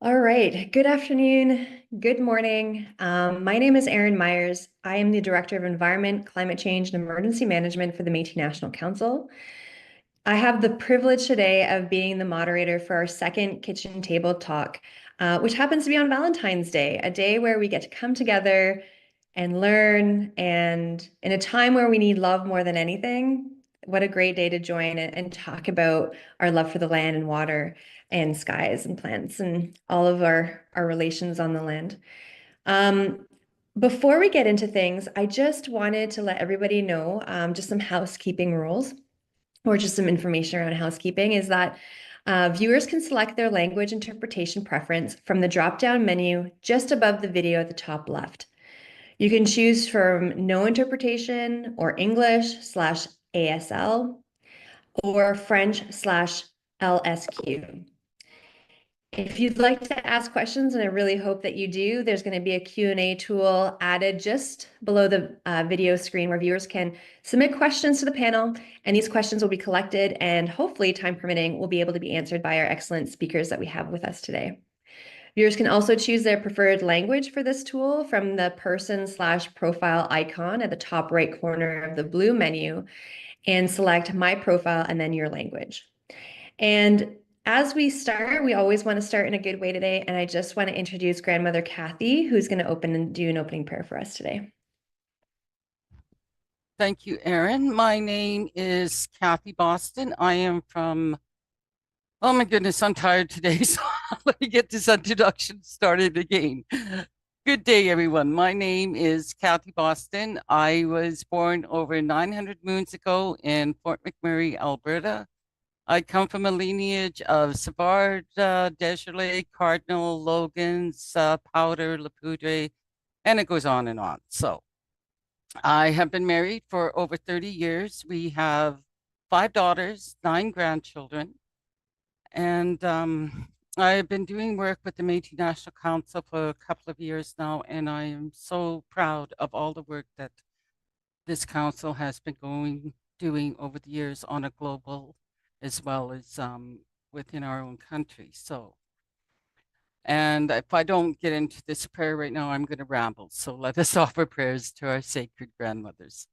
All right. Good afternoon. Good morning. My name is Erin Myers. I am the Director of Environment, Climate Change, and Emergency Management for the Métis National Council. I have the privilege today of being the moderator for our second kitchen table talk, which happens to be on Valentine's Day, a day where we get to come together and learn. And in a time where we need love more than anything, what a great day to join and talk about our love for the land and water and skies and plants and all of our relations on the land. Um, Before we get into things, I just wanted to let everybody know just some housekeeping rules or just some information around housekeeping is that viewers can select their language interpretation preference from the drop-down menu just above the video at the top left. You can choose from no interpretation or English slash ASL or French slash LSQ. If you'd like to ask questions, and I really hope that you do, there's going to be a Q&A tool added just below the video screen where viewers can submit questions to the panel, and these questions will be collected and hopefully, time permitting, will be able to be answered by our excellent speakers that we have with us today. Viewers can also choose their preferred language for this tool from the person/profile icon at the top right corner of the blue menu and select My Profile and then your language. And as we start, we always want to start in a good way today. And I just want to introduce Grandmother Kathy, who's going to open and do an opening prayer for us today. Thank you, Erin. My name is Kathy Boston. I am from, oh my goodness, I'm tired today. So let me get this introduction started again. Good day, everyone. My name is Kathy Boston. I was born over 900 moons ago in Fort McMurray, Alberta. I come from a lineage of Savard, Desjardins, Cardinal, Logans, Powder, Lapoudre, and it goes on and on. So I have been married for over 30 years. We have 5 daughters, 9 grandchildren, and I've been doing work with the Métis National Council for a couple of years now, and I am so proud of all the work that this council has been doing over the years on a global as well as within our own country. And if I don't get into this prayer right now, I'm going to ramble. So let us offer prayers to our sacred grandmothers.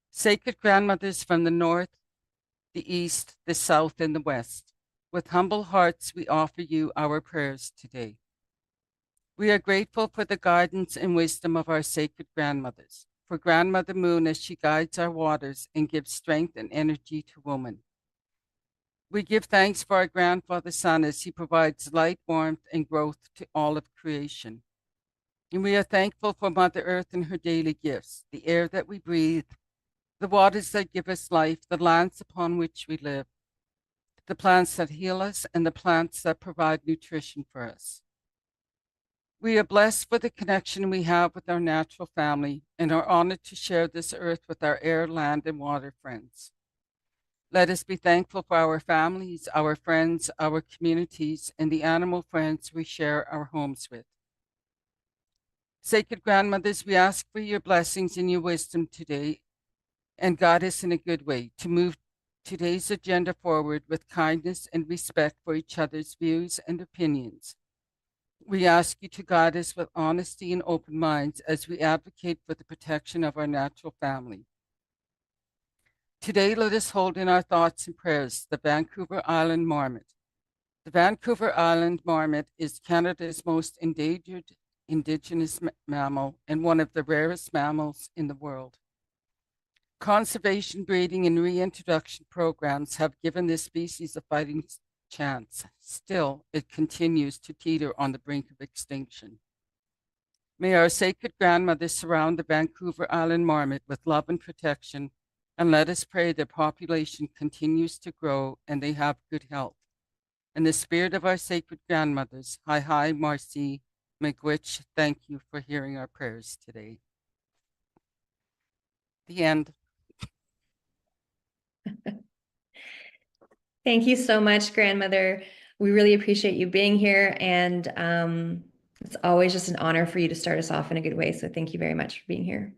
Sacred grandmothers from the north, the east, the south, and the west, with humble hearts we offer you our prayers today. We are grateful for the guidance and wisdom of our sacred grandmothers, for Grandmother Moon as she guides our waters and gives strength and energy to woman. We give thanks for our grandfather Sun as he provides light, warmth, and growth to all of creation. And we are thankful for Mother Earth and her daily gifts, the air that we breathe, the waters that give us life, the lands upon which we live, the plants that heal us, and the plants that provide nutrition for us. We are blessed for the connection we have with our natural family and are honored to share this earth with our air, land, and water friends. Let us be thankful for our families, our friends, our communities, and the animal friends we share our homes with. Sacred grandmothers, we ask for your blessings and your wisdom today and guide us in a good way to move today's agenda forward with kindness and respect for each other's views and opinions. We ask you to guide us with honesty and open minds as we advocate for the protection of our natural family. Today, let us hold in our thoughts and prayers the Vancouver Island marmot. The Vancouver Island marmot is Canada's most endangered Indigenous mammal and one of the rarest mammals in the world. Conservation, breeding, and reintroduction programs have given this species a fighting chance. Still, it continues to teeter on the brink of extinction. May our sacred grandmothers surround the Vancouver Island marmot with love and protection, and let us pray their population continues to grow and they have good health. In the spirit of our sacred grandmothers, Hi, Marcy, Miigwech, thank you for hearing our prayers today. The end. Thank you so much, Grandmother. We really appreciate you being here. And it's always just an honor for you to start us off in a good way. So thank you very much for being here.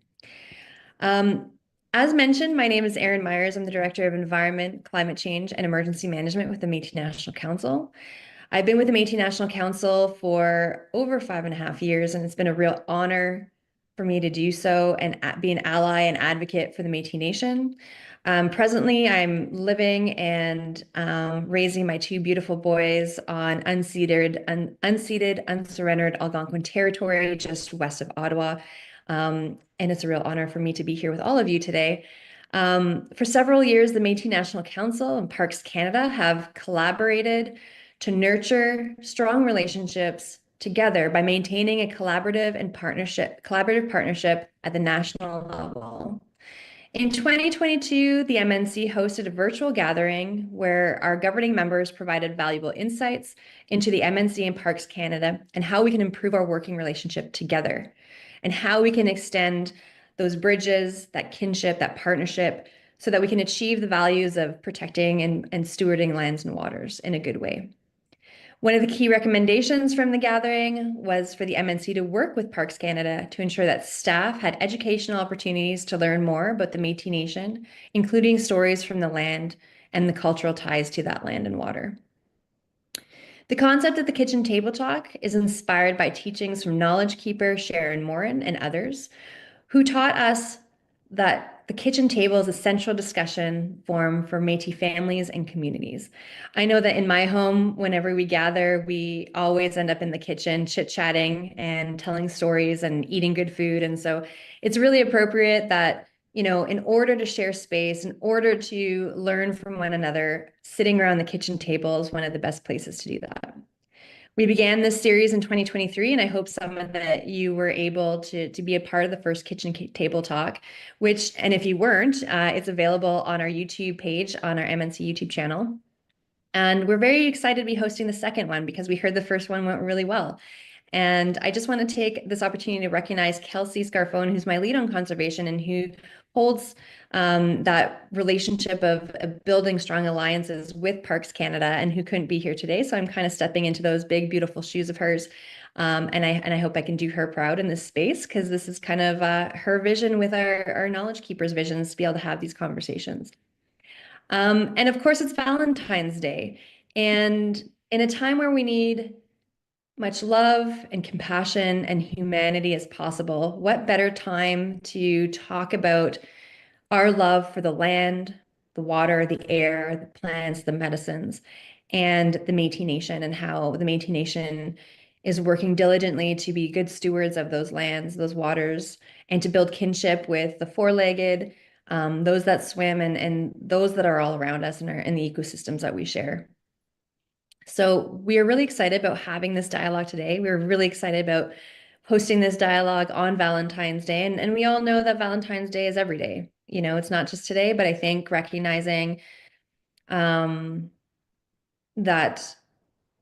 As mentioned, my name is Erin Myers. I'm the Director of Environment, Climate Change, and Emergency Management with the Métis National Council. I've been with the Métis National Council for over 5.5 years, and it's been a real honor for me to do so and be an ally and advocate for the Métis Nation. Presently, I'm living and raising my two beautiful boys on unceded, unsurrendered Algonquin territory just west of Ottawa. And it's a real honor for me to be here with all of you today. For several years, the Métis National Council and Parks Canada have collaborated to nurture strong relationships together by maintaining a collaborative partnership at the national level. In 2022, the MNC hosted a virtual gathering where our governing members provided valuable insights into the MNC and Parks Canada and how we can improve our working relationship together and how we can extend those bridges, that kinship, that partnership, so that we can achieve the values of protecting and stewarding lands and waters in a good way. One of the key recommendations from the gathering was for the MNC to work with Parks Canada to ensure that staff had educational opportunities to learn more about the Métis Nation, including stories from the land and the cultural ties to that land and water. The concept of the kitchen table talk is inspired by teachings from knowledge keeper Sharon Morin and others, who taught us that the kitchen table is a central discussion forum for Métis families and communities. I know that in my home, whenever we gather, we always end up in the kitchen chit-chatting and telling stories and eating good food. And so it's really appropriate that, you know, in order to share space, in order to learn from one another, sitting around the kitchen table is one of the best places to do that. We began this series in 2023, and I hope some of that you were able to be a part of the first kitchen table talk, which, and if you weren't, it's available on our YouTube page, on our MNC YouTube channel. And we're very excited to be hosting the second one because we heard the first one went really well. And I just want to take this opportunity to recognize Kelsey Scarfone, who's my lead on conservation and who holds that relationship of building strong alliances with Parks Canada and who couldn't be here today. So I'm kind of stepping into those big, beautiful shoes of hers. And I hope I can do her proud in this space because this is kind of her vision with our knowledge keepers' visions to be able to have these conversations. And of course, it's Valentine's Day. And in a time where we need much love and compassion and humanity as possible, what better time to talk about our love for the land, the water, the air, the plants, the medicines, and the Métis Nation, and how the Métis Nation is working diligently to be good stewards of those lands, those waters, and to build kinship with the four-legged, those that swim, and those that are all around us in the ecosystems that we share. So we are really excited about having this dialogue today. We're really excited about hosting this dialogue on Valentine's Day. And we all know that Valentine's Day is every day. You know, it's not just today, but I think recognizing that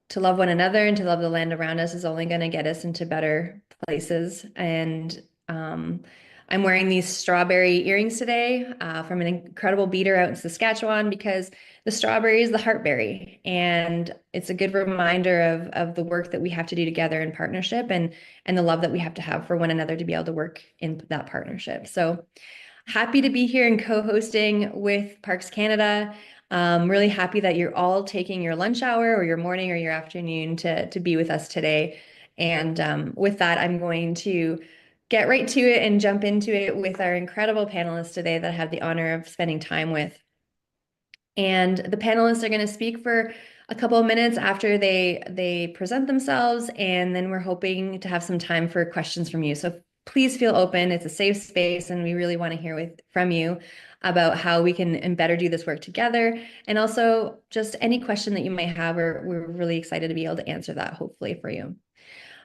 to love one another and to love the land around us is only going to get us into better places. And I'm wearing these strawberry earrings today from an incredible beater out in Saskatchewan because the strawberry is the heartberry. And it's a good reminder of the work that we have to do together in partnership and the love that we have to have for one another to be able to work in that partnership. So happy to be here and co-hosting with Parks Canada. Really happy that you're all taking your lunch hour or your morning or your afternoon to be with us today. And with that, I'm going to get right to it and jump into it with our incredible panelists today that I have the honor of spending time with. And the panelists are going to speak for a couple of minutes after they present themselves, and then we're hoping to have some time for questions from you. So please feel open. It's a safe space, and we really want to hear from you about how we can better do this work together. And also just any question that you might have, we're really excited to be able to answer that, hopefully, for you.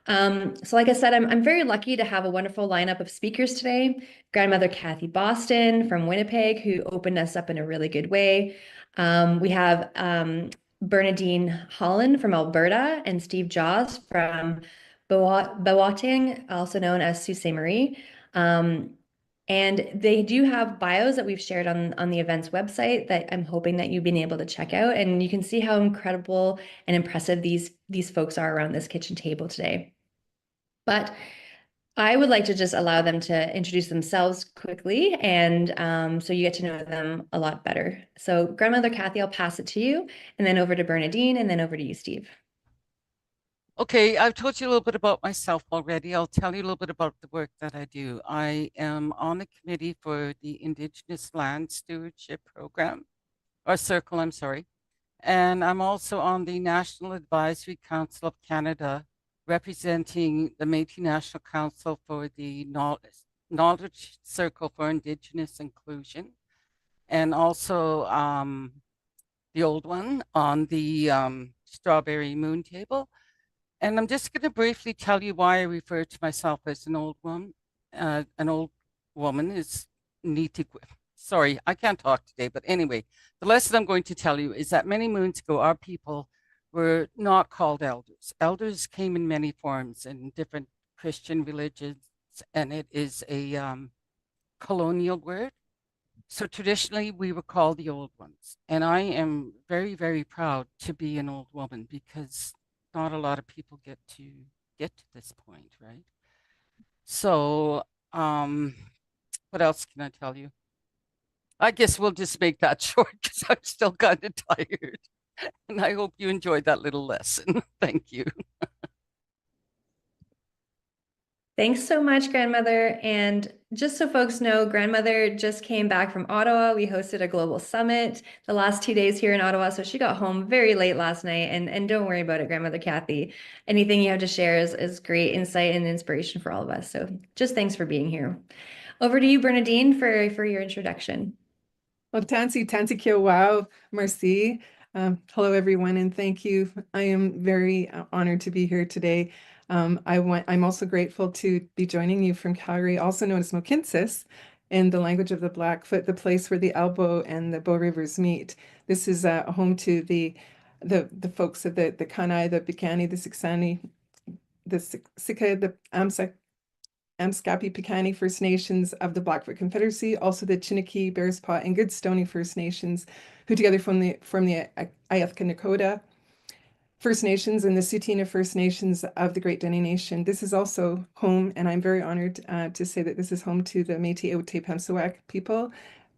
So like I said, I'm very lucky to have a wonderful lineup of speakers today. Grandmother Kathy Boston from Winnipeg, who opened us up in a really good way. We have Bernadine Holland from Alberta and Steve Jaws from Boateng, also known as Sault Ste. Marie. And they do have bios that we've shared on the event's website that I'm hoping that you've been able to check out. And you can see how incredible and impressive these folks are around this kitchen table today. But I would like to just allow them to introduce themselves quickly, and so you get to know them a lot better. So Grandmother Kathy, I'll pass it to you, and then over to Bernadine, and then over to you, Steve. Okay, I've told you a little bit about myself already. I'll tell you a little bit about the work that I do. I am on the committee for the Indigenous Land Stewardship Program, or Circle, I'm sorry. And I'm also on the National Advisory Council of Canada, representing the Métis National Council for the Knowledge Circle for Indigenous Inclusion, and also the old one on the Strawberry Moon Table. And I'm just going to briefly tell you why I refer to myself as an old woman. An old woman is Niti. Sorry, I can't talk today. But anyway, the lesson I'm going to tell you is that many moons ago, our people were not called elders. Elders came in many forms in different Christian religions, and it is a colonial word. So traditionally, we were called the old ones. And I am very, very proud to be an old woman because not a lot of people get to this point, right? So, what else can I tell you? I guess we'll just make that short because I'm still kind of tired. And I hope you enjoyed that little lesson. Thank you. Thanks so much, Grandmother. And just so folks know, Grandmother just came back from Ottawa. We hosted a global summit the last 2 days here in Ottawa. So she got home very late last night. And don't worry about it, Grandmother Kathy. Anything you have to share is great insight and inspiration for all of us. So just thanks for being here. Over to you, Bernadine, for your introduction. Well, Tansy Kyo, wow, merci. Hello, everyone, and thank you. I am very honored to be here today. I'm also grateful to be joining you from Calgary, also known as Mohkinstsis, in the language of the Blackfoot, the place where the Elbow and the Bow Rivers meet. This is home to the folks of the Kainai, the Piikani, the Siksani, the Sika, the Amsak, Amskapi Piikani First Nations of the Blackfoot Confederacy, also the Chiniki, Bearspaw, and Goodstoney First Nations, who together form the Ayathka Nakota First Nations and the Tsuut'ina First Nations of the Great Dene Nation. This is also home, and I'm very honored to say that this is home to the Métis Otipemisiwak people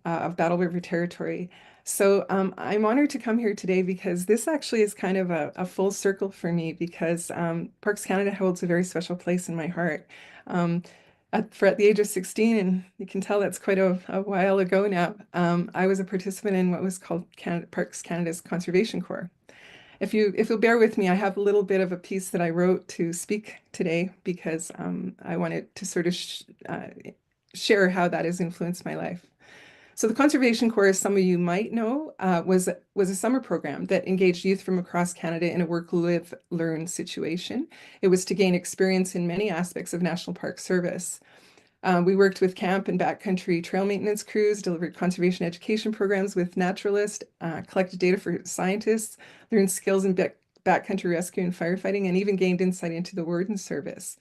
of Battle River Territory. So I'm honored to come here today because this actually is kind of a full circle for me because Parks Canada holds a very special place in my heart. At the age of 16, and you can tell that's quite a while ago now, I was a participant in what was called Parks Canada's Conservation Corps. If you'll bear with me, I have a little bit of a piece that I wrote to speak today because I wanted to sort of share how that has influenced my life. So the Conservation Corps, as some of you might know, was a summer program that engaged youth from across Canada in a work, live, learn situation. It was to gain experience in many aspects of National Park Service. We worked with camp and backcountry trail maintenance crews, delivered conservation education programs with naturalists, collected data for scientists, learned skills in backcountry rescue and firefighting, and even gained insight into the Warden Service.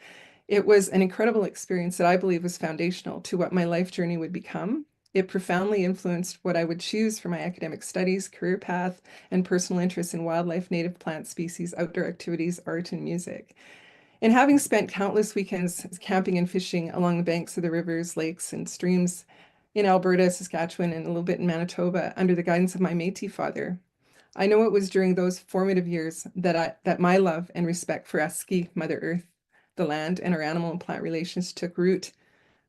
It was an incredible experience that I believe was foundational to what my life journey would become. It profoundly influenced what I would choose for my academic studies, career path, and personal interests in wildlife, native plant species, outdoor activities, art, and music. And having spent countless weekends camping and fishing along the banks of the rivers, lakes, and streams in Alberta, Saskatchewan, and a little bit in Manitoba under the guidance of my Métis father, I know it was during those formative years that my love and respect for Aski, Mother Earth, the land, and our animal and plant relations took root.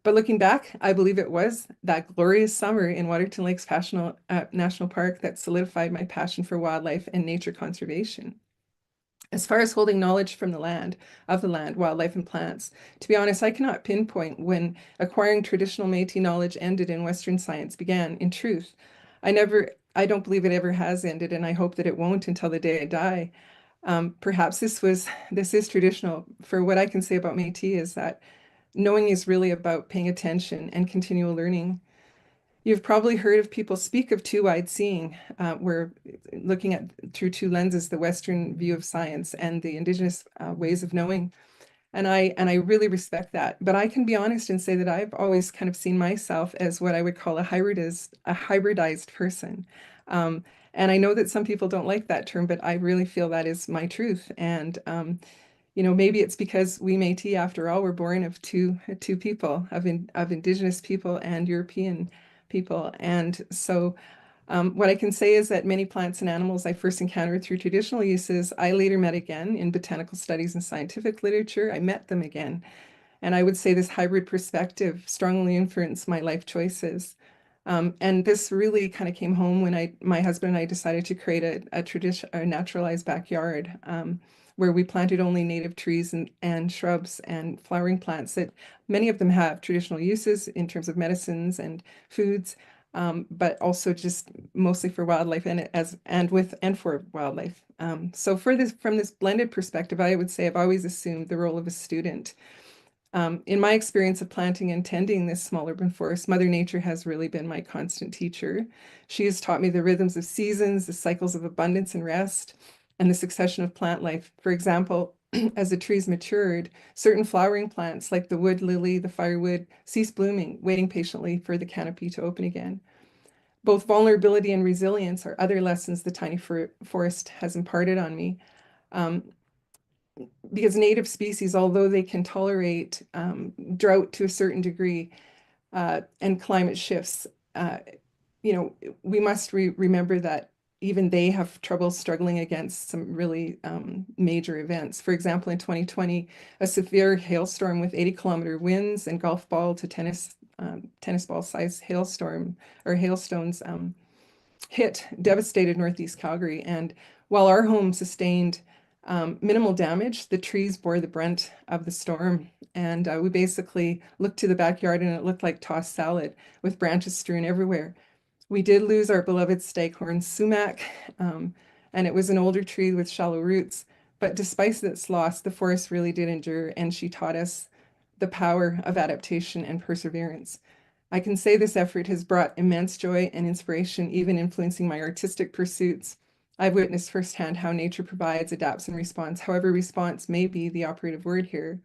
But looking back, I believe it was that glorious summer in Waterton Lakes National Park that solidified my passion for wildlife and nature conservation. As far as holding knowledge from the land, wildlife, and plants, to be honest, I cannot pinpoint when acquiring traditional Métis knowledge ended and Western science began. In truth, I don't believe it ever has ended, and I hope that it won't until the day I die. Perhaps this is traditional. For what I can say about Métis is that knowing is really about paying attention and continual learning. You've probably heard of people speak of two-eyed seeing, where looking at through two lenses, the Western view of science and the Indigenous ways of knowing. And I really respect that. But I can be honest and say that I've always kind of seen myself as what I would call a hybridized person. And I know that some people don't like that term, but I really feel that is my truth. And maybe it's because we Métis, after all, were born of two people, of Indigenous people and European people. And so What I can say is that many plants and animals I first encountered through traditional uses, I later met again in botanical studies and scientific literature. I met them again. And I would say this hybrid perspective strongly influenced my life choices. And this really kind of came home when my husband and I decided to create a naturalized backyard, where we planted only native trees and shrubs and flowering plants that many of them have traditional uses in terms of medicines and foods, but also just mostly for wildlife and for wildlife. So from this blended perspective, I would say I've always assumed the role of a student. In my experience of planting and tending this small urban forest, Mother Nature has really been my constant teacher. She has taught me the rhythms of seasons, the cycles of abundance and rest, and the succession of plant life. For example, as the trees matured, certain flowering plants like the wood lily, the firewood, ceased blooming, waiting patiently for the canopy to open again. Both vulnerability and resilience are other lessons the tiny forest has imparted on me. Because native species, although they can tolerate drought to a certain degree and climate shifts, we must remember that even they have trouble struggling against some really major events. For example, in 2020, a severe hailstorm with 80-kilometer winds and golf ball to tennis ball size hailstones devastated Northeast Calgary. And while our home sustained minimal damage, the trees bore the brunt of the storm. And we basically looked to the backyard and it looked like tossed salad with branches strewn everywhere. We did lose our beloved staghorn sumac, and it was an older tree with shallow roots. But despite its loss, the forest really did endure, and she taught us the power of adaptation and perseverance. I can say this effort has brought immense joy and inspiration, even influencing my artistic pursuits. I've witnessed firsthand how nature provides, adapts, and responds, however response may be the operative word here.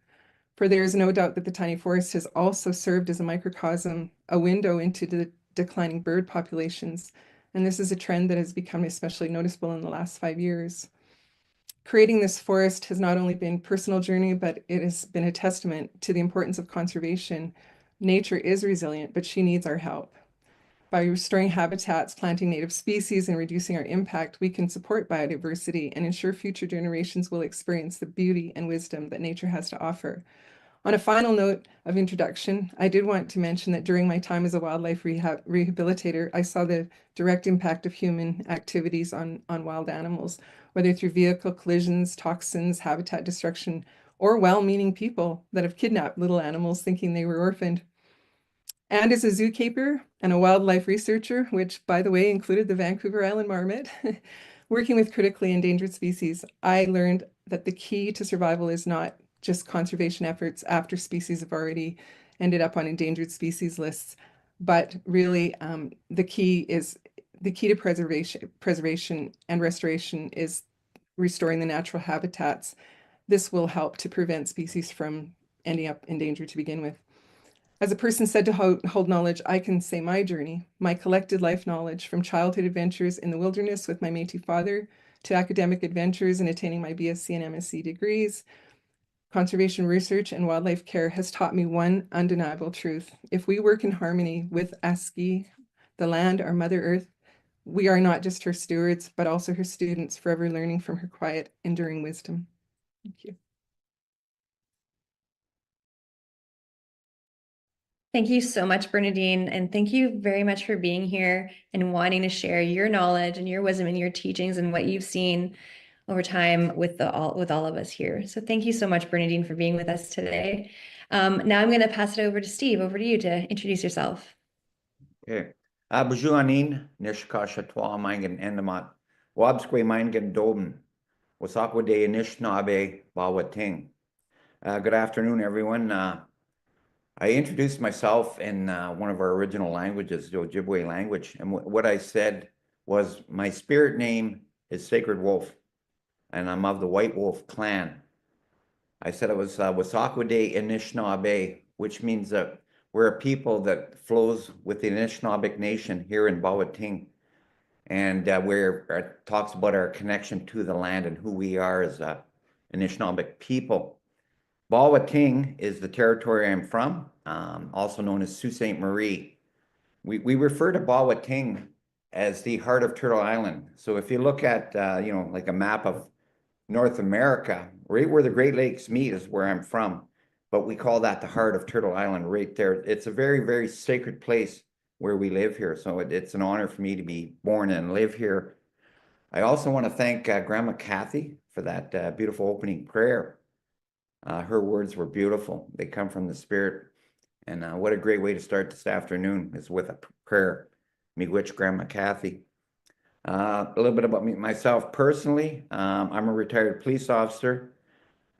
For there is no doubt that the tiny forest has also served as a microcosm, a window into the declining bird populations. And this is a trend that has become especially noticeable in the last 5 years. Creating this forest has not only been a personal journey, but it has been a testament to the importance of conservation. Nature is resilient, but she needs our help. By restoring habitats, planting native species, and reducing our impact, we can support biodiversity and ensure future generations will experience the beauty and wisdom that nature has to offer. On a final note of introduction, I did want to mention that during my time as a wildlife rehabilitator, I saw the direct impact of human activities on wild animals, whether through vehicle collisions, toxins, habitat destruction, or well-meaning people that have kidnapped little animals thinking they were orphaned. And as a zookeeper and a wildlife researcher, which, by the way, included the Vancouver Island marmot, working with critically endangered species, I learned that the key to survival is not just conservation efforts after species have already ended up on endangered species lists, but really the key to preservation and restoration is restoring the natural habitats. This will help to prevent species from ending up endangered to begin with. As a person said to hold knowledge, I can say my journey, my collected life knowledge from childhood adventures in the wilderness with my Métis father to academic adventures and attaining my BSc and MSc degrees. Conservation research and wildlife care has taught me one undeniable truth. If we work in harmony with Aski, the land, our Mother Earth, we are not just her stewards, but also her students, forever learning from her quiet, enduring wisdom. Thank you. Thank you so much, Bernadine, and thank you very much for being here and wanting to share your knowledge and your wisdom and your teachings and what you've seen over time with all of us here. So thank you so much, Bernadine, for being with us today. Now I'm going to pass it over to Steve. Over to you to introduce yourself. Okay. Bonjour, Anine, Nishka Chatwa, Mangan Endamat, Wabsque Mangan Doben, Wasakwa de Anishinaabe, Bawating. Good afternoon, everyone. I introduced myself in one of our original languages, the Ojibwe language, and what I said was my spirit name is Sacred Wolf, and I'm of the White Wolf clan. I said it was Wasakwa de Anishinaabe, which means that we're a people that flows with the Anishinaabeg Nation here in Bawating, and where it talks about our connection to the land and who we are as a Anishinaabeg people. Bawating is the territory I'm from, also known as Sault Ste. Marie. We refer to Bawating as the heart of Turtle Island. So if you look at, you know, like a map of North America, right where the Great Lakes meet is where I'm from, but we call that the heart of Turtle Island right there. It's a very, very sacred place where we live here. So it's an honor for me to be born and live here. I also want to thank Grandma Kathy for that beautiful opening prayer. Her words were beautiful. They come from the Spirit. And what a great way to start this afternoon is with a prayer. Miigwech, Grandma Kathy. A little bit about myself personally. I'm a retired police officer.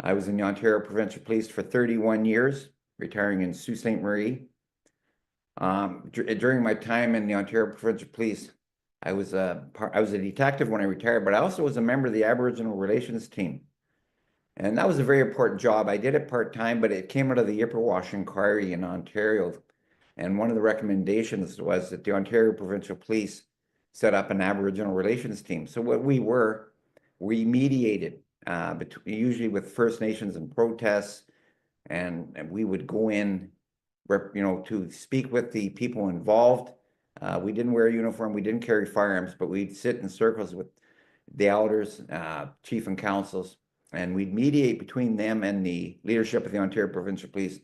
I was in the Ontario Provincial Police for 31 years, retiring in Sault Ste. Marie. During my time in the Ontario Provincial Police, I was a detective when I retired, but I also was a member of the Aboriginal Relations team. And that was a very important job. I did it part-time, but it came out of the Ipperwash Inquiry in Ontario. And one of the recommendations was that the Ontario Provincial Police set up an Aboriginal Relations team. So what we mediated, usually with First Nations and protests, and we would go in, you know, to speak with the people involved. We didn't wear a uniform, we didn't carry firearms, but we'd sit in circles with the elders, chief and councils, and we'd mediate between them and the leadership of the Ontario Provincial Police.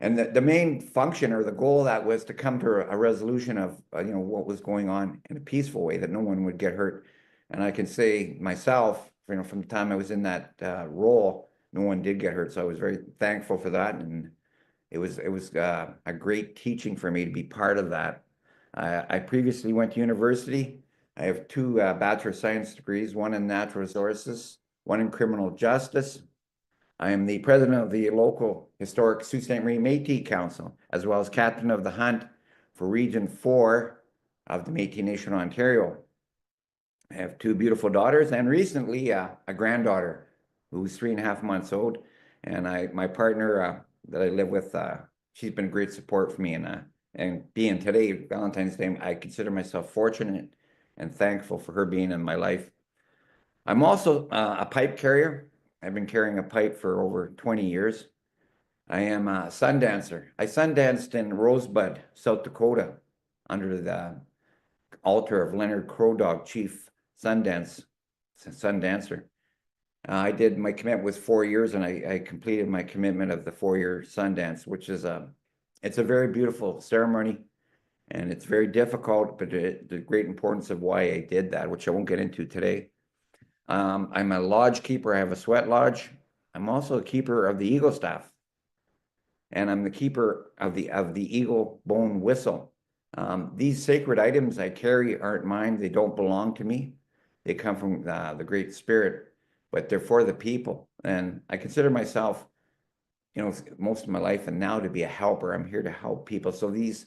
And the main function or the goal of that was to come to a resolution of, you know, what was going on in a peaceful way, that no one would get hurt. And I can say myself, you know, from the time I was in that role, no one did get hurt. So I was very thankful for that. And it was a great teaching for me to be part of that. I previously went to university. I have 2 Bachelor of Science degrees, one in natural resources, one in criminal justice. I am the president of the local historic Sault Ste. Marie Métis Council, as well as captain of the hunt for Region 4 of the Métis Nation, Ontario. I have 2 beautiful daughters and recently a granddaughter who's 3.5 months old. And my partner that I live with, she's been great support for me. And being today, Valentine's Day, I consider myself fortunate and thankful for her being in my life. I'm also a pipe carrier. I've been carrying a pipe for over 20 years. I am a sun dancer. I sun danced in Rosebud, South Dakota, under the altar of Leonard Crow Dog, chief sun dancer. I did, my commitment was 4 years, and I completed my commitment of the 4-year sun dance, which is it's a very beautiful ceremony, and it's very difficult, but the great importance of why I did that, which I won't get into today. I'm a lodge keeper. I have a sweat lodge. I'm also a keeper of the eagle staff, and I'm the keeper of the eagle bone whistle. These sacred items I carry aren't mine. They don't belong to me. They come from the Great Spirit, but they're for the people. And I consider myself, you know, most of my life and now to be a helper. I'm here to help people. So these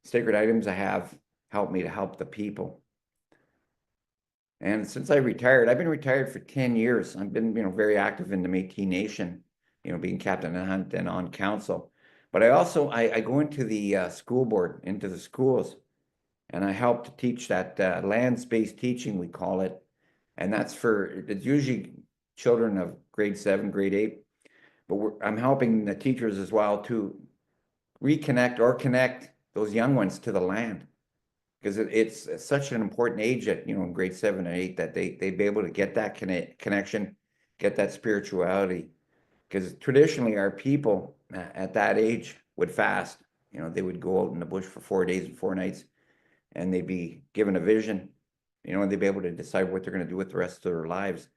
sacred items I have helped me to help the people. And since I retired, I've been retired for 10 years. I've been, you know, very active in the Métis Nation, you know, being captain of the hunt and on council. But I also, I go into the school board, into the schools, and I help to teach that lands-based teaching, we call it. And that's it's usually children of grade 7, grade 8. But I'm helping the teachers as well to reconnect or connect those young ones to the land. Because it's such an important age at, you know, in grade 7 and 8 that they'd be able to get that connection, get that spirituality. Because traditionally our people at that age would fast. You know, they would go out in the bush for 4 days and 4 nights, and they'd be given a vision, you know, and they'd be able to decide what they're going to do with the rest of their lives.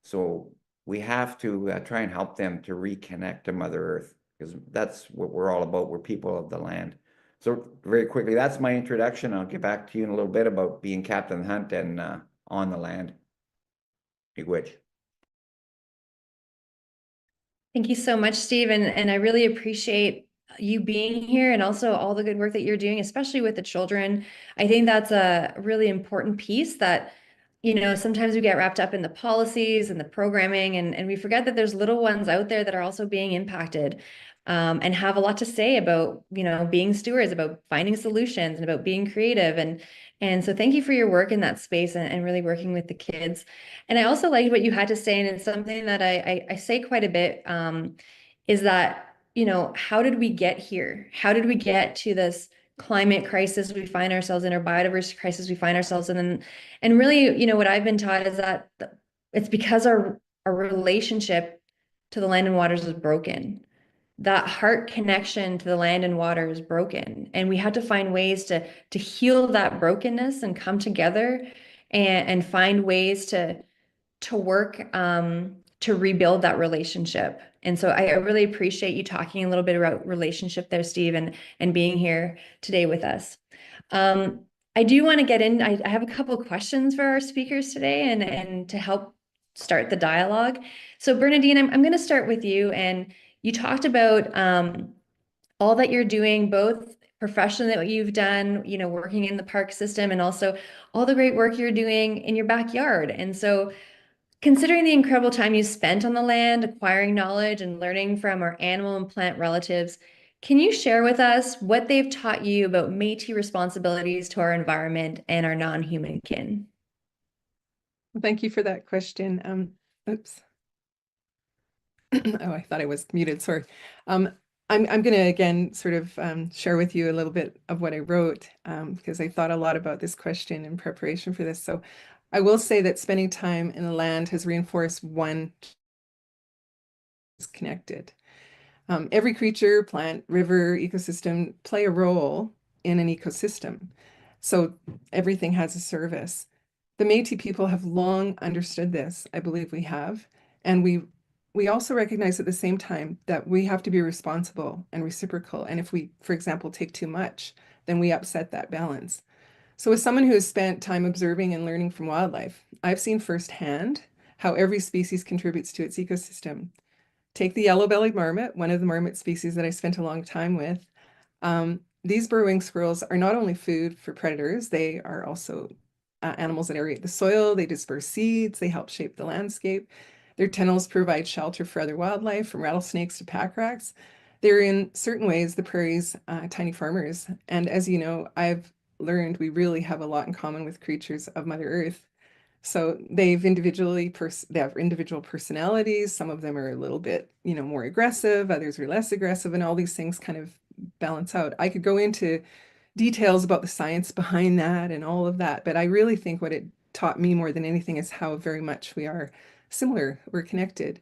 So we have to try and help them to reconnect to Mother Earth, because that's what we're all about. We're people of the land. So very quickly, that's my introduction. I'll get back to you in a little bit about being captain of the hunt and on the land. Miigwech. Thank you so much, Steve. And I really appreciate you being here and also all the good work that you're doing, especially with the children. I think that's a really important piece that, you know, sometimes we get wrapped up in the policies and the programming, and we forget that there's little ones out there that are also being impacted. And have a lot to say about, you know, being stewards, about finding solutions and about being creative. And so thank you for your work in that space and really working with the kids. And I also liked what you had to say, and it's something that I say quite a bit, is that, you know, how did we get here? How did we get to this climate crisis we find ourselves in, or biodiversity crisis we find ourselves in. And really, you know, what I've been taught is that it's because our relationship to the land and waters is broken. That heart connection to the land and water is broken. And we had to find ways to heal that brokenness and come together and find ways to work to rebuild that relationship. And so I really appreciate you talking a little bit about relationship there, Steve, and being here today with us. I do want to get in, I have a couple of questions for our speakers today and to help start the dialogue. So Bernadine, I'm going to start with you. And you talked about all that you're doing, both professionally that you've done, you know, working in the park system, and also all the great work you're doing in your backyard. And so considering the incredible time you spent on the land, acquiring knowledge and learning from our animal and plant relatives, can you share with us what they've taught you about Métis responsibilities to our environment and our non-human kin? Thank you for that question. Oops. Oh, I thought I was muted, sorry. I'm going to again sort of share with you a little bit of what I wrote because I thought a lot about this question in preparation for this. So I will say that spending time in the land has reinforced one is connected. Every creature, plant, river, ecosystem play a role in an ecosystem. So everything has a service. The Métis people have long understood this. I believe we have. And we also recognize at the same time that we have to be responsible and reciprocal. And if we, for example, take too much, then we upset that balance. So as someone who has spent time observing and learning from wildlife, I've seen firsthand how every species contributes to its ecosystem. Take the yellow-bellied marmot, one of the marmot species that I spent a long time with. These burrowing squirrels are not only food for predators, they are also animals that aerate the soil, they disperse seeds, they help shape the landscape. Their tunnels provide shelter for other wildlife, from rattlesnakes to pack rats. They're in certain ways the prairie's tiny farmers. And as you know, I've learned we really have a lot in common with creatures of Mother Earth. So they have individual personalities. Some of them are a little bit, you know, more aggressive, others are less aggressive, and all these things kind of balance out. I could go into details about the science behind that and all of that, but I really think what it taught me more than anything is how very much we are similar, we're connected.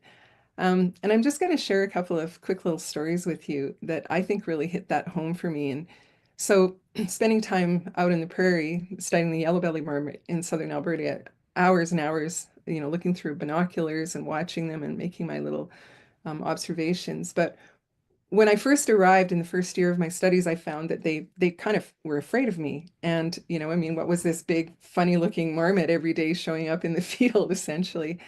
And I'm just going to share a couple of quick little stories with you that I think really hit that home for me. And so spending time out in the prairie, studying the yellow-bellied marmot in southern Alberta, hours and hours, you know, looking through binoculars and watching them and making my little observations. But when I first arrived in the first year of my studies, I found that they kind of were afraid of me. And, you know, I mean, what was this big, funny looking marmot every day showing up in the field, essentially?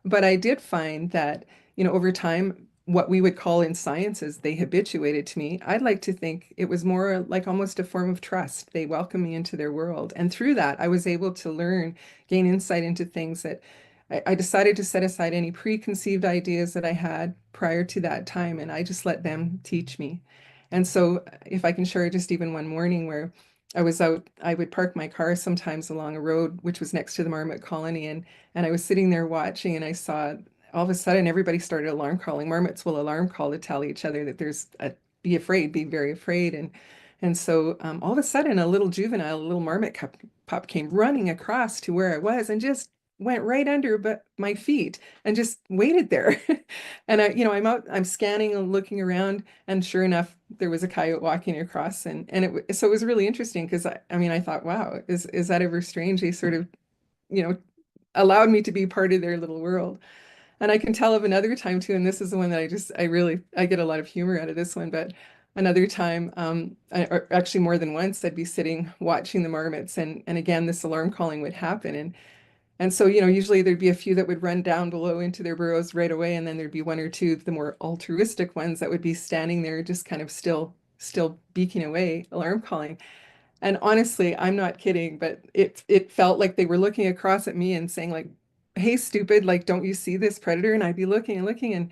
But I did find that, you know, over time, what we would call in science is they habituated to me. I'd like to think it was more like almost a form of trust. They welcomed me into their world. And through that, I was able to learn, gain insight into things that I decided to set aside any preconceived ideas that I had prior to that time, and I just let them teach me. And so if I can share just even one morning where I was out, I would park my car sometimes along a road, which was next to the marmot colony, and I was sitting there watching, and I saw all of a sudden everybody started alarm calling. Marmots will alarm call to tell each other that there's a, be afraid, be very afraid. And so all of a sudden a little juvenile, a little marmot pup came running across to where I was and just went right under my feet and just waited there. And I'm scanning and looking around, and sure enough, there was a coyote walking across, so it was really interesting because I thought, wow, is that ever strange? They sort of, allowed me to be part of their little world. And I can tell of another time too, and this is the one that I get a lot of humor out of this one, but another time, or actually more than once, I'd be sitting watching the marmots, and again, this alarm calling would happen. And so, usually there'd be a few that would run down below into their burrows right away. And then there'd be one or two of the more altruistic ones that would be standing there just kind of still beaking away, alarm calling. And honestly, I'm not kidding, but it felt like they were looking across at me and saying like, hey, stupid, like, don't you see this predator? And I'd be looking and looking, and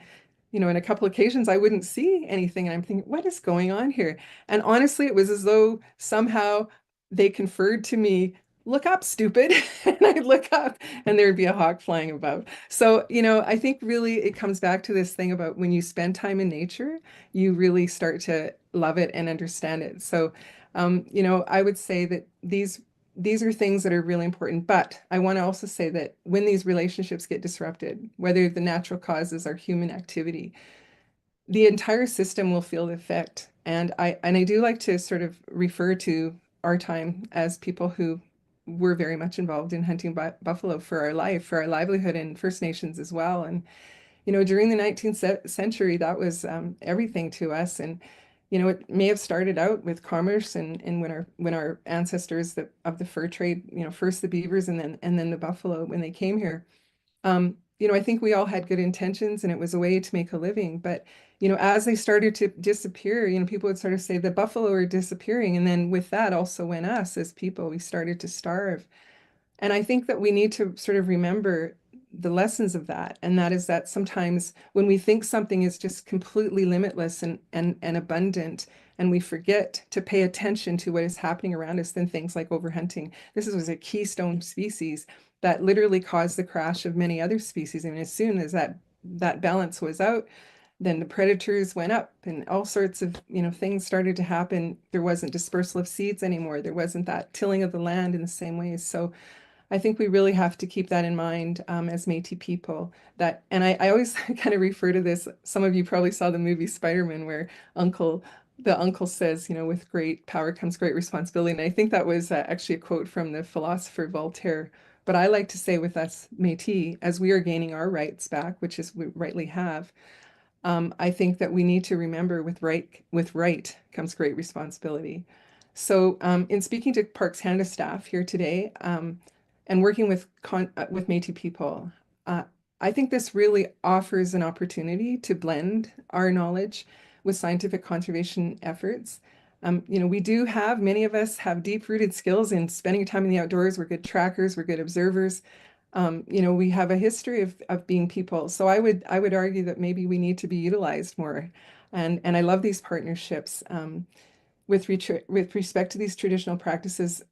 in a couple occasions I wouldn't see anything. And I'm thinking, what is going on here? And honestly, it was as though somehow they conferred to me, look up, stupid. And I'd look up and there'd be a hawk flying above. So, I think really it comes back to this thing about when you spend time in nature, you really start to love it and understand it. So You know, I would say that these are things that are really important, but I want to also say that when these relationships get disrupted, whether the natural causes are human activity, the entire system will feel the effect. And I do like to sort of refer to our time as people who were very much involved in hunting buffalo for our life, for our livelihood, and First Nations as well. And you know, during the 19th century, that was everything to us. And you know, it may have started out with commerce, and when our ancestors of the fur trade, you know, first the beavers and then the buffalo when they came here. You know, I think we all had good intentions and it was a way to make a living. But, you know, as they started to disappear, you know, people would sort of say the buffalo are disappearing. And then with that also went us as people, we started to starve. And I think that we need to sort of remember the lessons of that. And that is that sometimes when we think something is just completely limitless and abundant, and we forget to pay attention to what is happening around us, then things like overhunting. This was a keystone species that literally caused the crash of many other species. And as soon as that balance was out, then the predators went up and all sorts of, you know, things started to happen. There wasn't dispersal of seeds anymore. There wasn't that tilling of the land in the same way. So I think we really have to keep that in mind as Métis people. That, and I always kind of refer to this. Some of you probably saw the movie Spider-Man, where the uncle says, you know, with great power comes great responsibility. And I think that was actually a quote from the philosopher Voltaire. But I like to say with us Métis, as we are gaining our rights back, which is we rightly have, I think that we need to remember with right comes great responsibility. So in speaking to Parks Canada staff here today, and working with Métis people, I think this really offers an opportunity to blend our knowledge with scientific conservation efforts. You know, we do have, many of us have deep-rooted skills in spending time in the outdoors. We're good trackers, we're good observers. You know, we have a history of being people. So I would argue that maybe we need to be utilized more. And I love these partnerships. With respect to these traditional practices,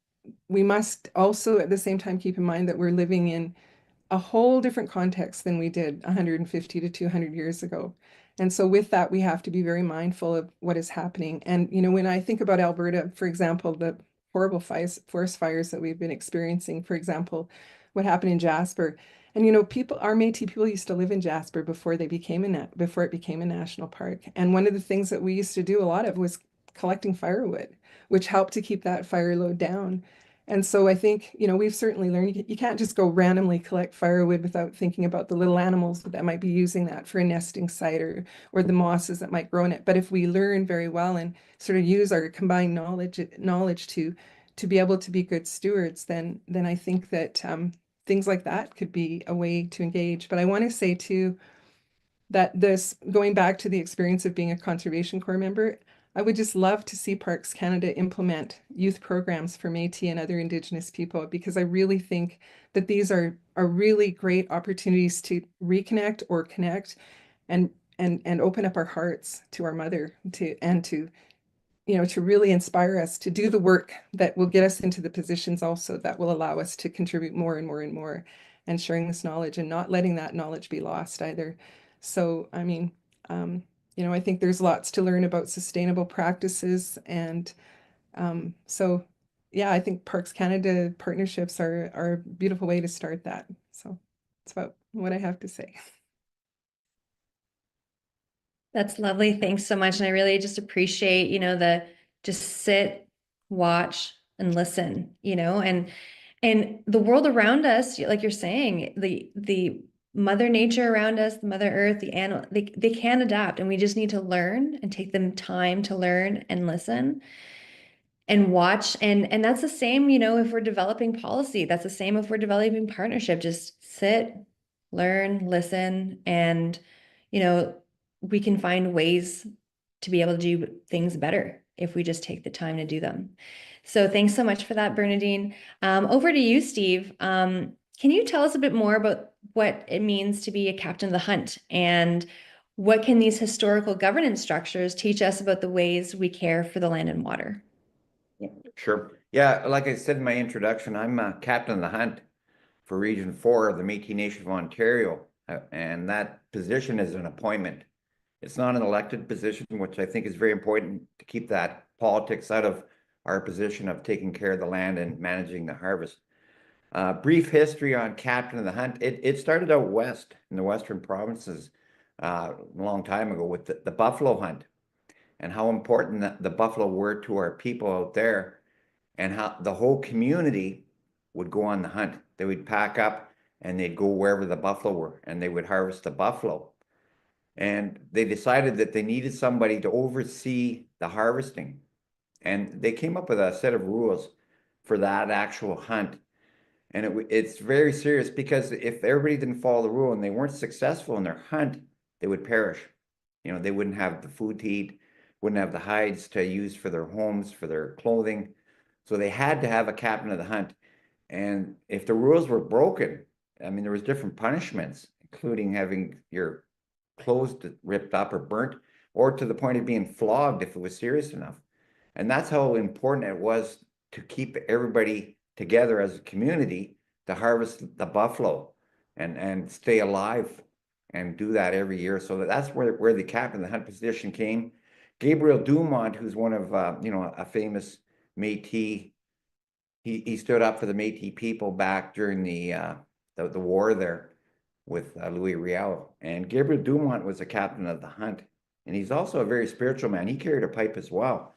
we must also at the same time keep in mind that we're living in a whole different context than we did 150 to 200 years ago. And so with that, we have to be very mindful of what is happening. And, you know, when I think about Alberta, for example, the horrible forest fires that we've been experiencing, for example, what happened in Jasper. And, you know, our Métis people used to live in Jasper before it became a national park. And one of the things that we used to do a lot of was collecting firewood, which helped to keep that fire load down. And so I think, you know, we've certainly learned you can't just go randomly collect firewood without thinking about the little animals that might be using that for a nesting site or the mosses that might grow in it. But if we learn very well and sort of use our combined knowledge to be able to be good stewards, then I think that things like that could be a way to engage. But I want to say too that this, going back to the experience of being a Conservation Corps member, I would just love to see Parks Canada implement youth programs for Métis and other Indigenous people, because I really think that these are really great opportunities to reconnect or connect and open up our hearts to our mother, to you know, to really inspire us to do the work that will get us into the positions also that will allow us to contribute more and more and more, and sharing this knowledge and not letting that knowledge be lost either. So, I mean, you know, I think there's lots to learn about sustainable practices. And so, yeah, I think Parks Canada partnerships are a beautiful way to start that. So that's about what I have to say. That's lovely. Thanks so much. And I really just appreciate, you know, the just sit, watch, and listen, you know, and the world around us, like you're saying, the Mother Nature around us, the Mother Earth, the animal, they can adapt, and we just need to learn and take them time to learn and listen and watch. And that's the same, you know, if we're developing policy, that's the same if we're developing partnership. Just sit, learn, listen, and, you know, we can find ways to be able to do things better if we just take the time to do them. So thanks so much for that, Bernadine. Over to you, Steve. Can you tell us a bit more about what it means to be a captain of the hunt, and what can these historical governance structures teach us about the ways we care for the land and water? Sure. Yeah, like I said in my introduction, I'm a captain of the hunt for Region 4 of the Métis Nation of Ontario, and that position is an appointment. It's not an elected position, which I think is very important to keep that politics out of our position of taking care of the land and managing the harvest. Brief history on Captain of the Hunt. It started out west in the western provinces a long time ago with the buffalo hunt, and how important the buffalo were to our people out there, and how the whole community would go on the hunt. They would pack up and they'd go wherever the buffalo were, and they would harvest the buffalo. And they decided that they needed somebody to oversee the harvesting. And they came up with a set of rules for that actual hunt. And it's very serious, because if everybody didn't follow the rule and they weren't successful in their hunt, they would perish. You know, they wouldn't have the food to eat, wouldn't have the hides to use for their homes, for their clothing. So they had to have a captain of the hunt. And if the rules were broken, I mean, there was different punishments, including having your clothes ripped up or burnt, or to the point of being flogged if it was serious enough. And that's how important it was to keep everybody together as a community to harvest the buffalo and stay alive and do that every year. So that's where the captain of the hunt position came. Gabriel Dumont, who's one of a famous Métis, he stood up for the Métis people back during the war there with Louis Riel. And Gabriel Dumont was a captain of the hunt, and he's also a very spiritual man. He carried a pipe as well.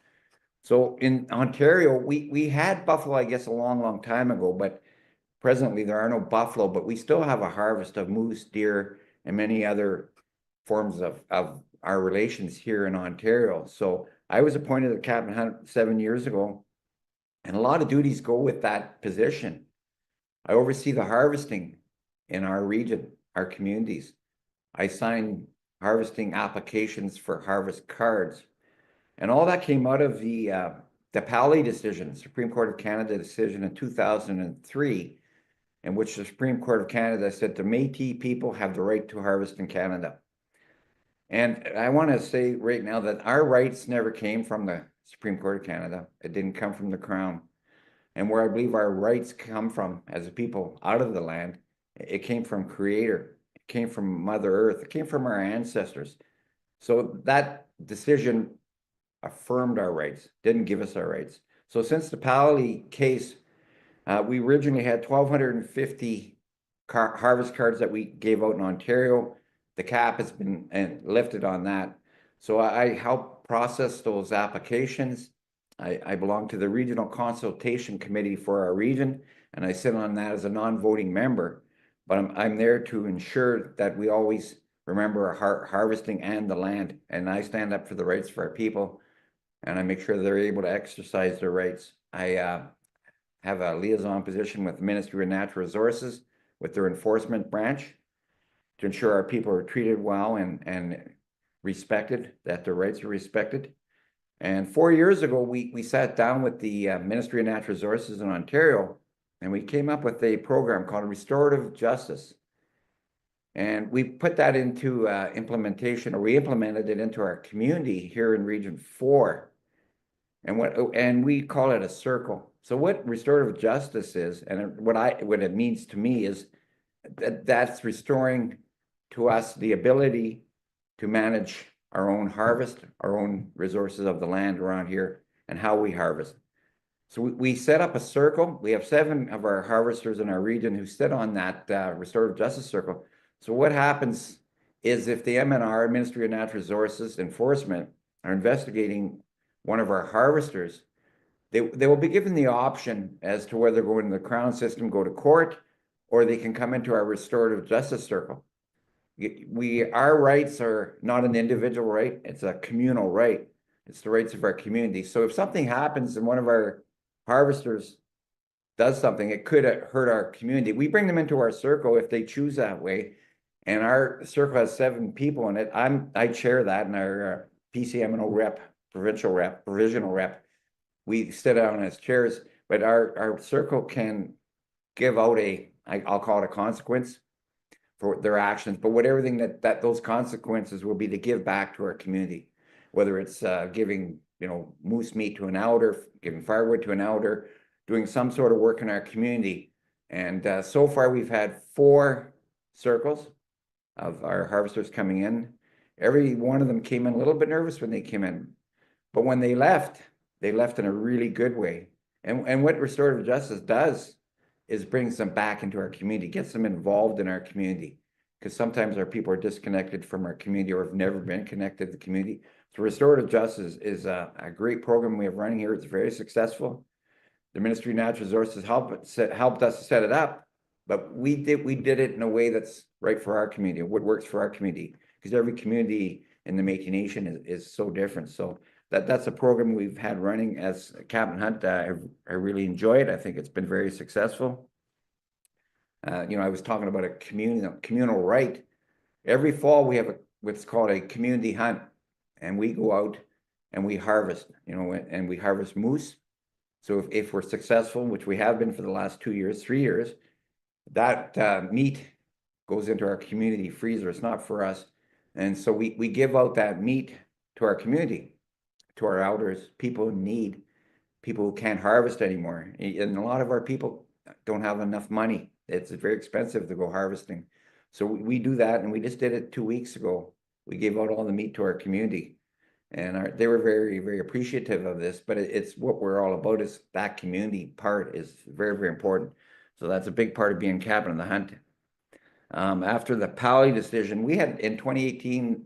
So in Ontario, we had buffalo, I guess, a long time ago, but presently there are no buffalo, but we still have a harvest of moose, deer, and many other forms of our relations here in Ontario. So I was appointed a captain hunt 7 years ago, and a lot of duties go with that position. I oversee the harvesting in our region, our communities. I sign harvesting applications for harvest cards. And all that came out of the Pali decision, Supreme Court of Canada decision in 2003, in which the Supreme Court of Canada said the Métis people have the right to harvest in Canada. And I want to say right now that our rights never came from the Supreme Court of Canada. It didn't come from the Crown. And where I believe our rights come from as a people out of the land, it came from Creator. It came from Mother Earth. It came from our ancestors. So that decision affirmed our rights, didn't give us our rights. So since the Pali case, we originally had 1,250 harvest cards that we gave out in Ontario. The cap has been lifted on that. So I help process those applications. I belong to the Regional Consultation Committee for our region, and I sit on that as a non-voting member. But I'm there to ensure that we always remember our harvesting and the land. And I stand up for the rights for our people, and I make sure they're able to exercise their rights. I have a liaison position with the Ministry of Natural Resources with their enforcement branch to ensure our people are treated well and respected, that their rights are respected. And 4 years ago, we sat down with the Ministry of Natural Resources in Ontario, and we came up with a program called Restorative Justice. And we put that into implementation, or we implemented it into our community here in Region 4. And we call it a circle. So what restorative justice is, and what it means to me, is that's restoring to us the ability to manage our own harvest, our own resources of the land around here, and how we harvest. So we set up a circle. We have 7 of our harvesters in our region who sit on that restorative justice circle. So what happens is, if the MNR, Ministry of Natural Resources Enforcement, are investigating one of our harvesters, they will be given the option as to whether go into the Crown system, go to court, or they can come into our restorative justice circle. Our rights are not an individual right, it's a communal right. It's the rights of our community. So if something happens and one of our harvesters does something, it could hurt our community. We bring them into our circle if they choose that way. And our circle has 7 people in it. I chair that, and our PCMNO rep, provincial rep, provisional rep, we sit down as chairs, but our circle can give out I'll call it a consequence for their actions, but everything that those consequences will be to give back to our community, whether it's giving moose meat to an elder, giving firewood to an elder, doing some sort of work in our community. And so far we've had 4 circles of our harvesters coming in. Every one of them came in a little bit nervous when they came in, but when they left, they left in a really good way. And what restorative justice does is brings them back into our community, gets them involved in our community. Because sometimes our people are disconnected from our community or have never been connected to the community. So restorative justice is a great program we have running here. It's very successful. The Ministry of Natural Resources helped us set it up, but we did it in a way that's right for our community, what works for our community, because every community in the Métis Nation is so different. So that's a program we've had running as Captain Hunt. I really enjoy it. I think it's been very successful. I was talking about a communal right. Every fall we have what's called a community hunt, and we go out and we harvest, and we harvest moose. So if we're successful, which we have been for the last 2 years, 3 years, that meat goes into our community freezer. It's not for us. And so we give out that meat to our community, to our elders, people in need, people who can't harvest anymore. And a lot of our people don't have enough money. It's very expensive to go harvesting. So we do that, and we just did it 2 weeks ago. We gave out all the meat to our community. And they were very, very appreciative of this, but it's what we're all about is that community part is very, very important. So that's a big part of being Captain of the Hunt. After the Pally decision, we had in 2018,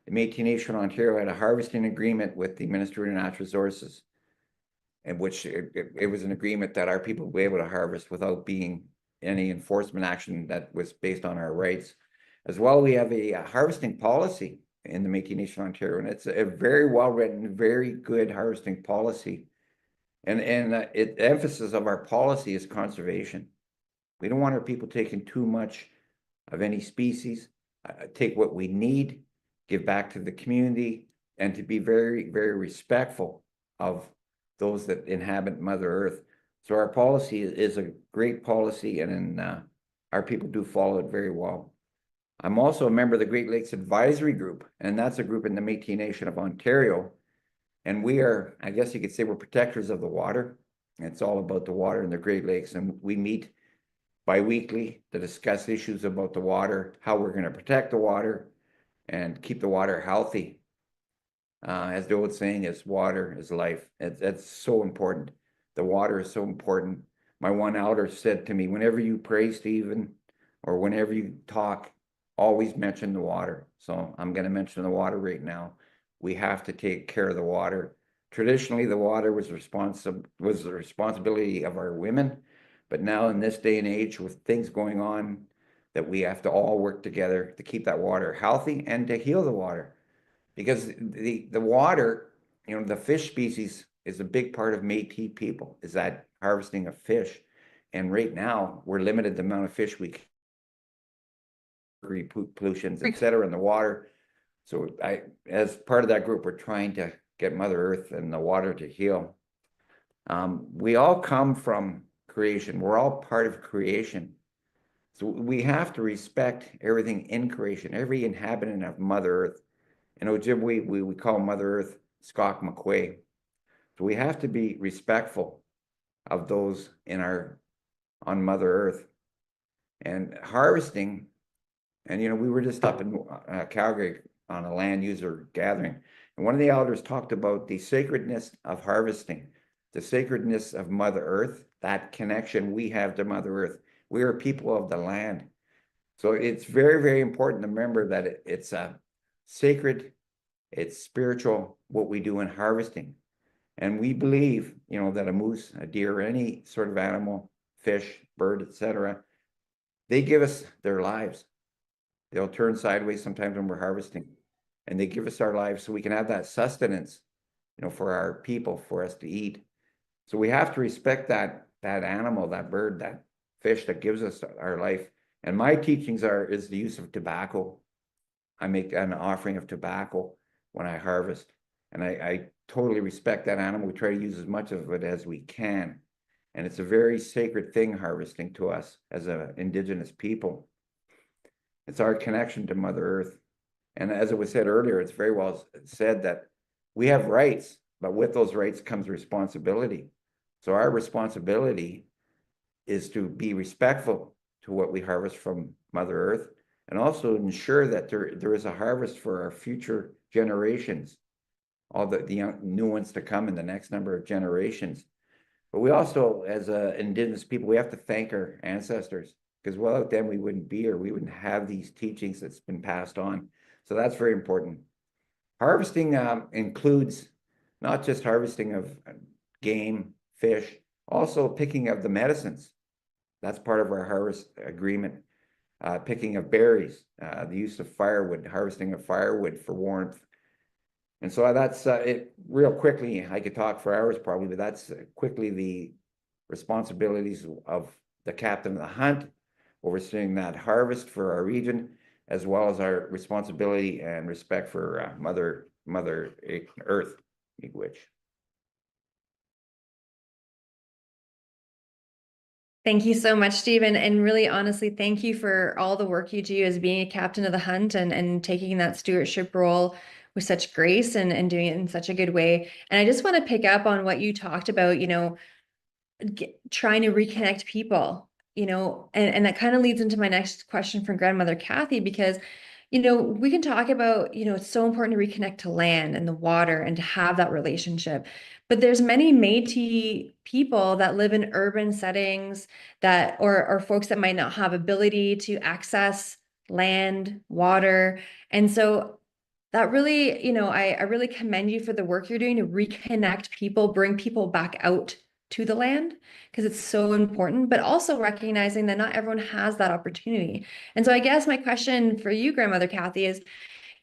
the Métis Nation of Ontario had a harvesting agreement with the Ministry of Natural Resources, in which it was an agreement that our people would be able to harvest without being any enforcement action that was based on our rights. As well, we have a harvesting policy in the Métis Nation of Ontario, and it's a very well-written, very good harvesting policy. And the emphasis of our policy is conservation. We don't want our people taking too much of any species, take what we need, give back to the community, and to be very, very respectful of those that inhabit Mother Earth. So our policy is a great policy, and our people do follow it very well. I'm also a member of the Great Lakes Advisory Group, and that's a group in the Métis Nation of Ontario. And we are, I guess you could say, we're protectors of the water. It's all about the water in the Great Lakes, and we meet bi-weekly to discuss issues about the water, how we're going to protect the water and keep the water healthy. As the old saying is, water is life. It's so important. The water is so important. My one elder said to me, whenever you pray, Stephen, or whenever you talk, always mention the water. So I'm going to mention the water right now. We have to take care of the water. Traditionally, the water was the responsibility of our women, but now in this day and age, with things going on, that we have to all work together to keep that water healthy and to heal the water, because the water, the fish species is a big part of Métis people. Is that harvesting of fish, and right now we're limited the amount of fish we can. Pollutions, etc., in the water. So as part of that group, we're trying to get Mother Earth and the water to heal. We all come from creation. We're all part of creation. So we have to respect everything in creation, every inhabitant of Mother Earth. In Ojibwe, we call Mother Earth Skok Makwe. So we have to be respectful of those on Mother Earth. And harvesting, and we were just up in Calgary on a land user gathering, and one of the elders talked about the sacredness of harvesting, the sacredness of Mother Earth, that connection we have to Mother Earth. We are people of the land. So it's very, very important to remember that it's a sacred, it's spiritual, what we do in harvesting. And we believe, that a moose, a deer, any sort of animal, fish, bird, etc., they give us their lives. They'll turn sideways sometimes when we're harvesting, and they give us our lives so we can have that sustenance, for our people, for us to eat. So we have to respect that animal, that bird, that fish that gives us our life. And my teachings is the use of tobacco. I make an offering of tobacco when I harvest, and I totally respect that animal. We try to use as much of it as we can, and it's a very sacred thing, harvesting, to us as an Indigenous people. It's our connection to Mother Earth. And as it was said earlier, it's very well said that we have rights, but with those rights comes responsibility. So our responsibility is to be respectful to what we harvest from Mother Earth, and also ensure that there is a harvest for our future generations. all the young, new ones to come in the next number of generations. But we also, as Indigenous people, we have to thank our ancestors, because without them, we wouldn't be here. We wouldn't have these teachings that's been passed on. So that's very important. Harvesting includes not just harvesting of game, fish, also picking of the medicines. That's part of our harvest agreement. Picking of berries, the use of firewood, harvesting of firewood for warmth. And so that's it. Real quickly, I could talk for hours probably, but that's quickly the responsibilities of the captain of the hunt, overseeing that harvest for our region, as well as our responsibility and respect for Mother Earth, Miigwech. Thank you so much, Stephen. And really, honestly, thank you for all the work you do as being a captain of the hunt and taking that stewardship role with such grace and doing it in such a good way. And I just want to pick up on what you talked about, trying to reconnect people, and that kind of leads into my next question from grandmother Kathy, because we can talk about, it's so important to reconnect to land and the water and to have that relationship. But there's many Métis people that live in urban settings that, or folks that might not have ability to access land, water. And so that really, I really commend you for the work you're doing to reconnect people, bring people back out to the land, because it's so important, but also recognizing that not everyone has that opportunity. And so I guess my question for you, grandmother Kathy, is,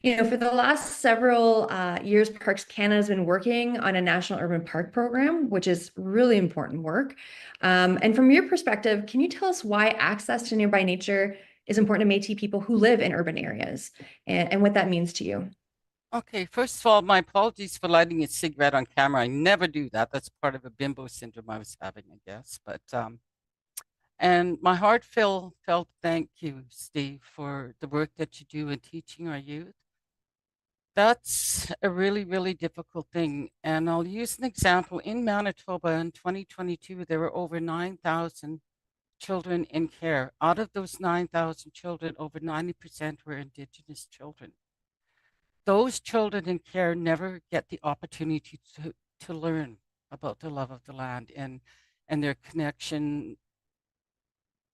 for the last several years, Parks Canada has been working on a national urban park program, which is really important work. And from your perspective, can you tell us why access to nearby nature is important to Métis people who live in urban areas, and what that means to you? Okay, first of all, my apologies for lighting a cigarette on camera. I never do that. That's part of a bimbo syndrome I was having, I guess. But and my heartfelt thank you, Steve, for the work that you do in teaching our youth. That's a really, really difficult thing. And I'll use an example. In Manitoba in 2022, there were over 9,000 children in care. Out of those 9,000 children, over 90% were Indigenous children. Those children in care never get the opportunity to learn about the love of the land and their connection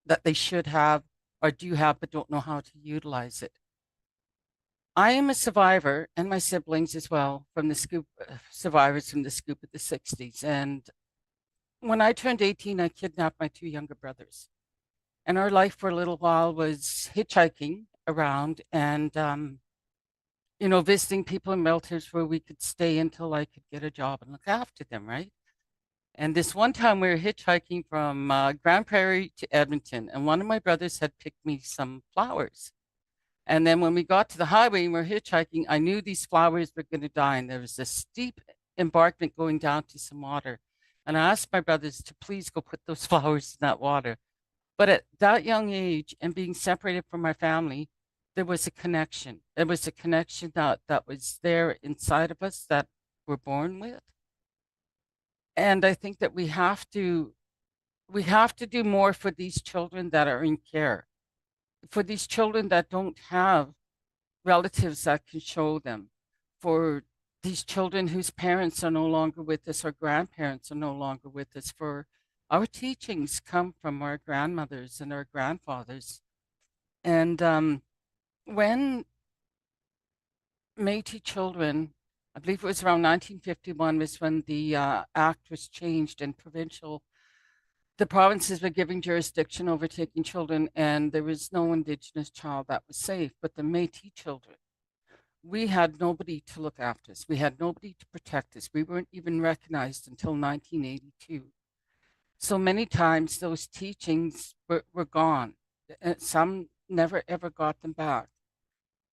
that they should have or do have, but don't know how to utilize it. I am a survivor, and my siblings as well, from the Scoop, survivors from the Scoop of the 60s. And when I turned 18, I kidnapped my two younger brothers. And our life for a little while was hitchhiking around and visiting people in relatives where we could stay until I could get a job and look after them, right? And this one time we were hitchhiking from Grand Prairie to Edmonton, and one of my brothers had picked me some flowers. And then when we got to the highway and we were hitchhiking, I knew these flowers were going to die, and there was a steep embankment going down to some water. And I asked my brothers to please go put those flowers in that water. But at that young age and being separated from my family, there was a connection. There was a connection that was there inside of us that we're born with. And I think that we have to do more for these children that are in care, for these children that don't have relatives that can show them, for these children whose parents are no longer with us or grandparents are no longer with us, for our teachings come from our grandmothers and our grandfathers. And when Métis children, I believe it was around 1951, was when the act was changed and the provinces were giving jurisdiction over taking children, and there was no Indigenous child that was safe. But the Métis children, we had nobody to look after us. We had nobody to protect us. We weren't even recognized until 1982. So many times those teachings were gone. Some never ever got them back.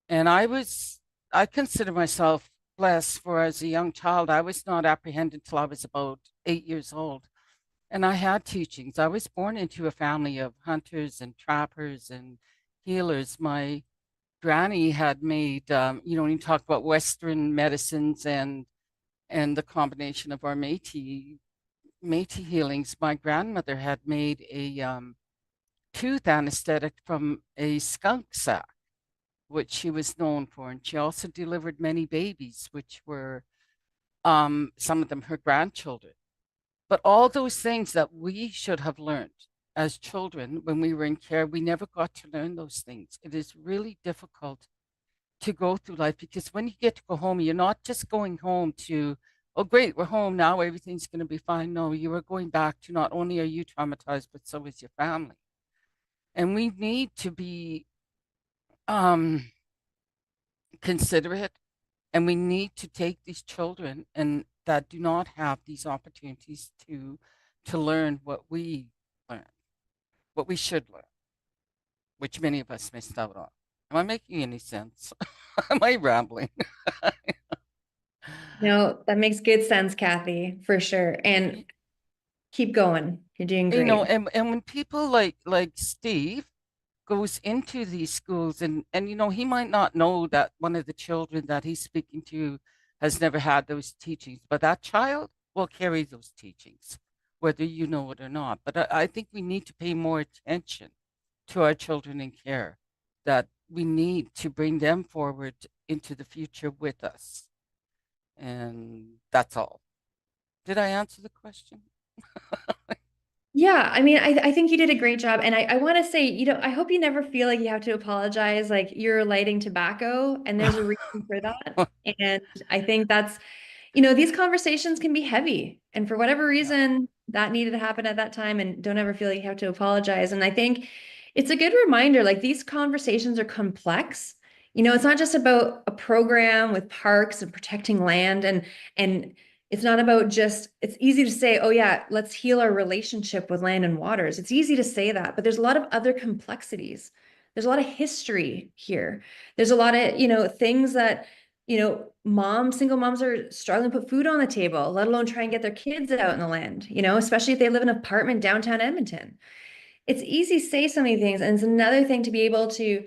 And I consider myself blessed, for as a young child, I was not apprehended until I was about 8 years old. And I had teachings. I was born into a family of hunters and trappers and healers. My granny had made, when you talk about Western medicines and the combination of our Métis healings, my grandmother had made a tooth anesthetic from a skunk sack, which she was known for. And she also delivered many babies, which were some of them her grandchildren. But all those things that we should have learned as children when we were in care, we never got to learn those things. It is really difficult to go through life because when you get to go home, you're not just going home to, oh, great, we're home now, everything's going to be fine. No, you are going back to not only are you traumatized, but so is your family. And we need to be considerate, and we need to take these children and that do not have these opportunities to learn what we learn, what we should learn, which many of us missed out on. Am I making any sense? Am I rambling? No, that makes good sense, Kathy, for sure. And keep going. You're doing You know, great. and when people like Steve goes into these schools and you know, he might not know that one of the children that he's speaking to has never had those teachings, but that child will carry those teachings, whether you know it or not. But I think we need to pay more attention to our children in care, that we need to bring them forward into the future with us. And that's all. Did I answer the question? Yeah, I mean, I think you did a great job. And I want to say, you know, I hope you never feel like you have to apologize, like you're lighting tobacco, and there's a reason for that. And I think that's, you know, these conversations can be heavy. And for whatever reason, that needed to happen at that time. And don't ever feel like you have to apologize. And I think it's a good reminder, like these conversations are complex. You know, it's not just about a program with parks and protecting land and it's not about just, it's easy to say, oh yeah, let's heal our relationship with land and waters. It's easy to say that, but there's a lot of other complexities. There's a lot of history here. There's a lot of, you know, things that, you know, single moms are struggling to put food on the table, let alone try and get their kids out in the land, you know, especially if they live in an apartment downtown Edmonton. It's easy to say so many things. And it's another thing to be able to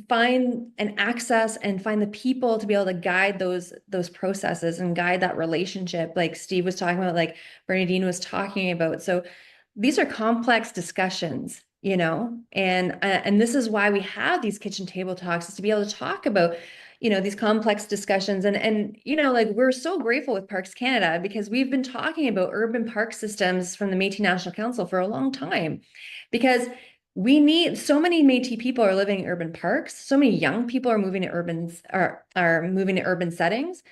find and access and find the people to be able to guide those processes and guide that relationship, like Steve was talking about, like Bernadine was talking about. So these are complex discussions, you know, and this is why we have these kitchen table talks, is to be able to talk about, you know, these complex discussions. And you know, like we're so grateful with Parks Canada because we've been talking about urban park systems from the Métis National Council for a long time, because we need, so many Métis people are living in urban parks, so many young people are moving to moving to urban settings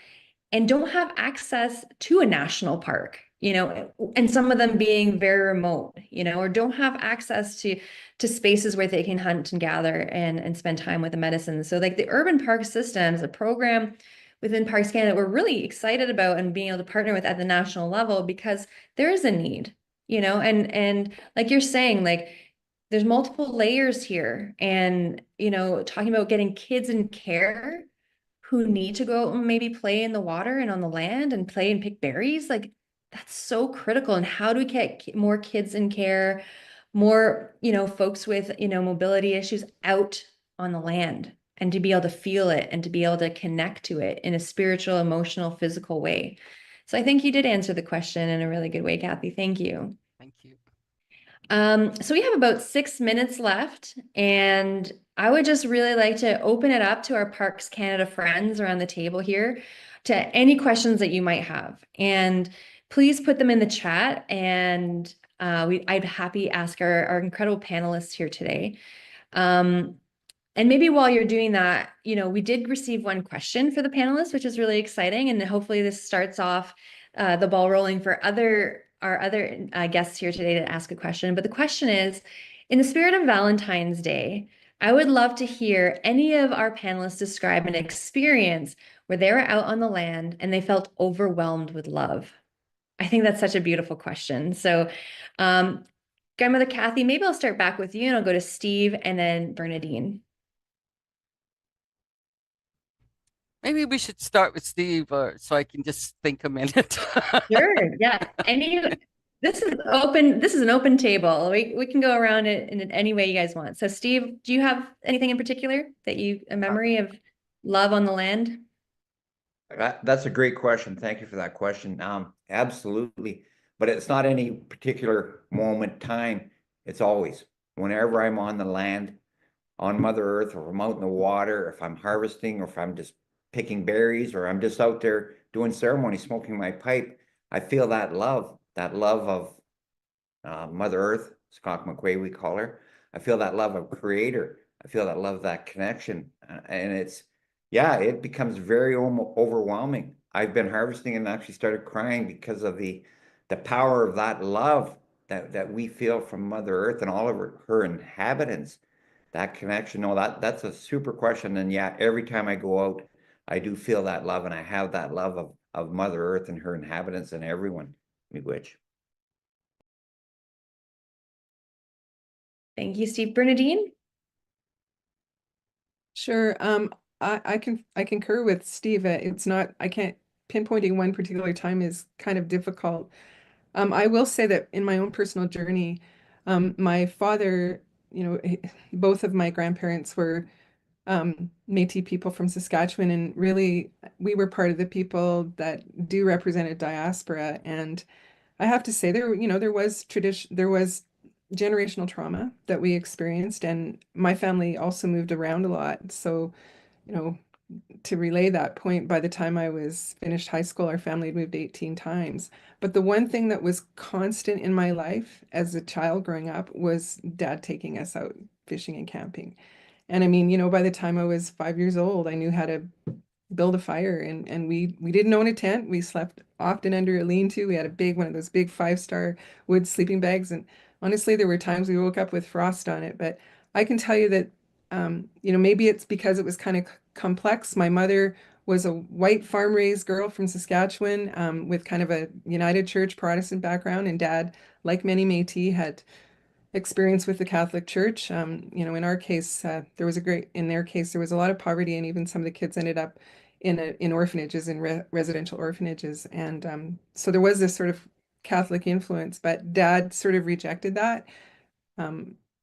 and don't have access to a national park, you know, and some of them being very remote, you know, or don't have access to spaces where they can hunt and gather and spend time with the medicine. So like the urban park systems, a program within Parks Canada, we're really excited about and being able to partner with at the national level, because there is a need, you know, and like you're saying, like there's multiple layers here. And, you know, talking about getting kids in care who need to go and maybe play in the water and on the land and play and pick berries, like that's so critical. And how do we get more kids in care, more, you know, folks with, you know, mobility issues out on the land, and to be able to feel it and to be able to connect to it in a spiritual, emotional, physical way. So I think you did answer the question in a really good way, Kathy. Thank you. Thank you. So we have about 6 minutes left, and I would just really like to open it up to our Parks Canada friends around the table here to any questions that you might have. And please put them in the chat, and I'd happy ask our incredible panelists here today. And maybe while you're doing that, you know, we did receive one question for the panelists, which is really exciting. And hopefully this starts off the ball rolling for our other guests here today to ask a question. But the question is, in the spirit of Valentine's Day, I would love to hear any of our panelists describe an experience where they were out on the land and they felt overwhelmed with love. I think that's such a beautiful question. So, Grandmother Kathy, maybe I'll start back with you and I'll go to Steve and then Bernadine. Maybe we should start with Steve, so I can just think a minute. Sure, yeah. This is an open table. We can go around it in any way you guys want. So Steve, do you have anything in particular a memory of love on the land? That's a great question. Thank you for that question. Absolutely. But it's not any particular moment, time. It's always, whenever I'm on the land, on Mother Earth, or I'm out in the water, if I'm harvesting, or if I'm just picking berries, or I'm just out there doing ceremony, smoking my pipe, I feel that love of Mother Earth, Scott McQuay, we call her. I feel that love of Creator. I feel that love, that connection. And it's, yeah, it becomes very overwhelming. I've been harvesting and actually started crying because of the power of that love that we feel from Mother Earth and all of her inhabitants. That connection. No, that's a super question. And yeah, every time I go out, I do feel that love, and I have that love of Mother Earth and her inhabitants and everyone. Miigwech. Thank you, Steve. Bernadine? Sure. I concur with Steve. It's not, I can't, pinpointing one particular time is kind of difficult. I will say that in my own personal journey, my father, both of my grandparents were Métis people from Saskatchewan, and really we were part of the people that do represent a diaspora. And I have to say there was generational trauma that we experienced, and my family also moved around a lot. So, you know, to relay that point, by the time I was finished high school, our family had moved 18 times. But the one thing that was constant in my life as a child growing up was Dad taking us out fishing and camping. And I mean, by the time I was 5 years old, I knew how to build a fire, and we didn't own a tent. We slept often under a lean-to. We had a big one of those big 5-star wood sleeping bags, and honestly there were times we woke up with frost on it. But I can tell you that maybe it's because it was kind of complex. My mother was a white farm-raised girl from Saskatchewan, with kind of a United Church Protestant background, and Dad, like many Métis, had experience with the Catholic Church. In our case, there was a lot of poverty, and even some of the kids ended up in orphanages, in residential orphanages. And so there was this sort of Catholic influence, but Dad sort of rejected that.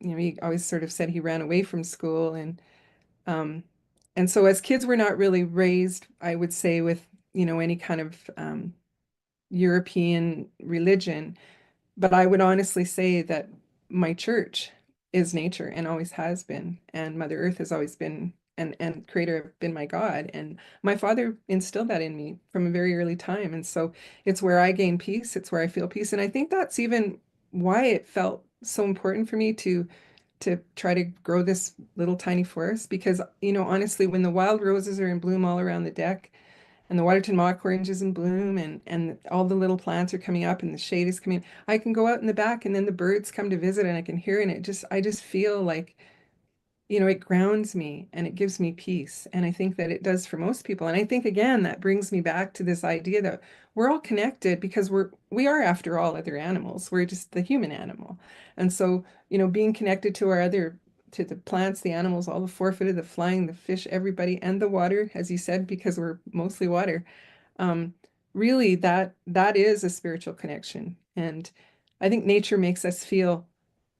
He always sort of said he ran away from school, and so as kids, we're not really raised, I would say, with any kind of European religion. But I would honestly say that my church is nature and always has been, and Mother Earth has always been, and Creator have been my God. And my father instilled that in me from a very early time. And so it's where I gain peace. It's where I feel peace. And I think that's even why it felt so important for me to try to grow this little tiny forest, because, honestly, when the wild roses are in bloom all around the deck, and the Waterton mock orange is in bloom, and all the little plants are coming up, and the shade is coming, I can go out in the back, and then the birds come to visit, and I can hear, and I just feel like, it grounds me and it gives me peace. And I think that it does for most people. And I think, again, that brings me back to this idea that we're all connected, because we are, after all, other animals. We're just the human animal. And so, being connected to to the plants, the animals, all the four-footed, the flying, the fish, everybody, and the water, as you said, because we're mostly water. Really, that is a spiritual connection. And I think nature makes us feel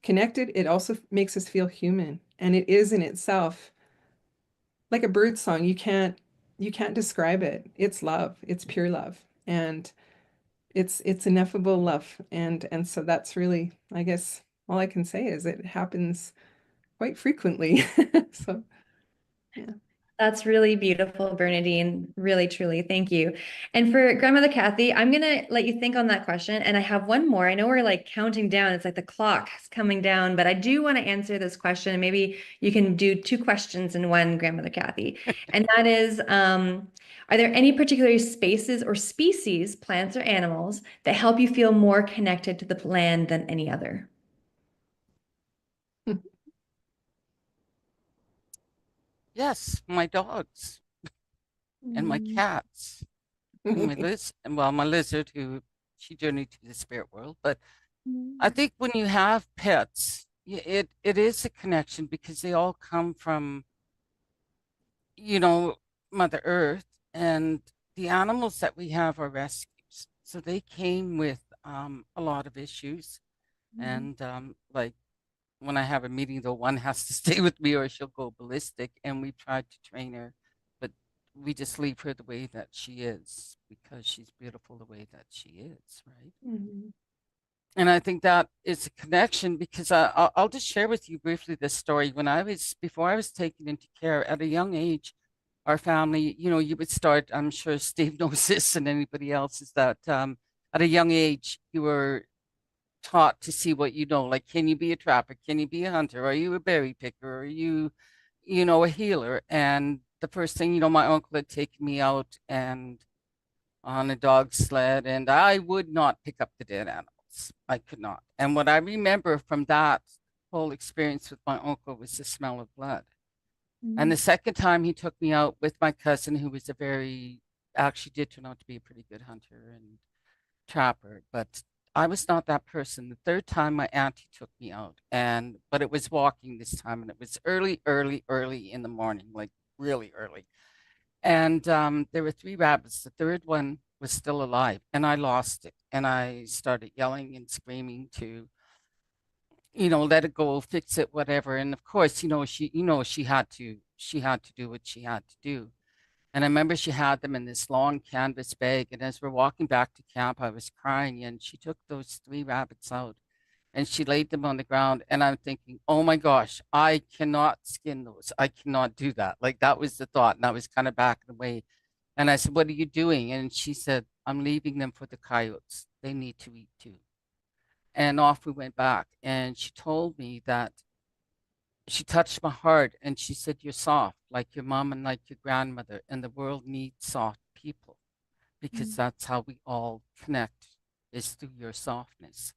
connected. It also makes us feel human. And it is in itself like a bird song. You can't describe it. It's love. It's pure love. And it's ineffable love. And so that's really, I guess, all I can say is it happens quite frequently. So, yeah. That's really beautiful, Bernadine. Really, truly. Thank you. And for Grandmother Kathy, I'm going to let you think on that question. And I have one more. I know we're like counting down. It's like the clock is coming down, but I do want to answer this question. Maybe you can do 2 questions in one, Grandmother Kathy. And that is, are there any particular spaces or species, plants or animals, that help you feel more connected to the land than any other? Yes, my dogs and my cats and my lizard, who she journeyed to the spirit world. But I think when you have pets, it is a connection, because they all come from, Mother Earth, and the animals that we have are rescues. So they came with a lot of issues. And like when I have a meeting, though, one has to stay with me or she'll go ballistic. And we tried to train her, but we just leave her the way that she is, because she's beautiful the way that she is, right? And I think that is a connection, because I'll just share with you briefly this story. Before I was taken into care at a young age, our family, you know, you would start, I'm sure Steve knows this and anybody else, is that at a young age, you were taught to see what you know. Like, can you be a trapper? Can you be a hunter? Are you a berry picker? Are you, you know, a healer? And the first thing, you know, my uncle had taken me out and on a dog sled, and I would not pick up the dead animals. I could not. And what I remember from that whole experience with my uncle was the smell of blood. And the second time he took me out with my cousin, who was actually did turn out to be a pretty good hunter and trapper, but I was not that person. The third time my auntie took me out, but it was walking this time, and it was early, early, early in the morning, like really early. And there were 3 rabbits. The third one was still alive, and I lost it. And I started yelling and screaming to, you know, let it go, fix it, whatever. And of course, she had to do what she had to do. And I remember she had them in this long canvas bag. And as we're walking back to camp, I was crying, and she took those 3 rabbits out and she laid them on the ground. And I'm thinking, oh my gosh, I cannot skin those. I cannot do that. Like, that was the thought. And I was kind of backing away. And I said, what are you doing? And she said, I'm leaving them for the coyotes. They need to eat too. And off we went back. And she told me that she touched my heart and she said, you're soft like your mom and like your grandmother, and the world needs soft people, because that's how we all connect, is through your softness.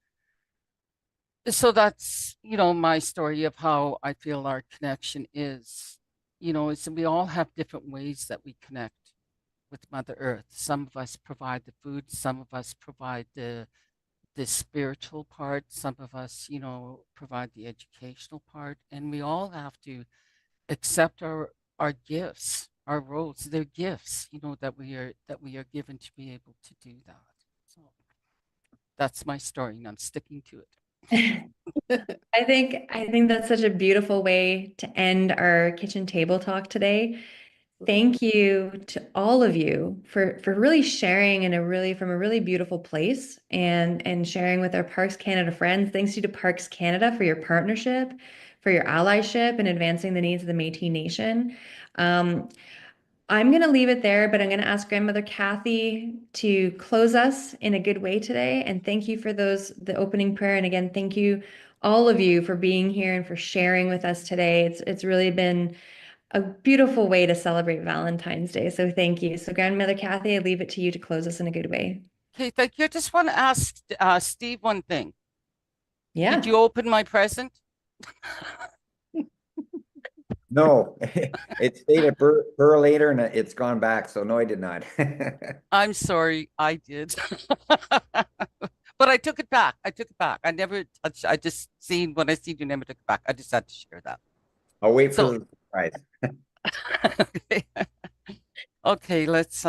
So that's, you know, my story of how I feel our connection is, you know, is we all have different ways that we connect with Mother Earth. Some of us provide the food, some of us provide the spiritual part, some of us, you know, provide the educational part, and we all have to accept our gifts, our roles. They're gifts, you know, that we are given to be able to do that. So that's my story, and I'm sticking to it. I think that's such a beautiful way to end our kitchen table talk today. Thank you to all of you for really sharing from a really beautiful place and sharing with our Parks Canada friends. Thanks to Parks Canada for your partnership, for your allyship and advancing the needs of the Métis Nation. I'm going to leave it there, but I'm going to ask Grandmother Kathy to close us in a good way today. And thank you for the opening prayer. And again, thank you all of you for being here and for sharing with us today. It's really been a beautiful way to celebrate Valentine's Day. So thank you. So Grandmother Kathy, I leave it to you to close us in a good way. Okay, thank you. I just want to ask Steve one thing. Yeah. Did you open my present? No, it stayed at Burr later and it's gone back. So no, I did not. I'm sorry, I did. But I took it back. I never touched. I just seen when I seen you never took it back. I just had to share that. I'll wait for the surprise. Okay. Okay, let's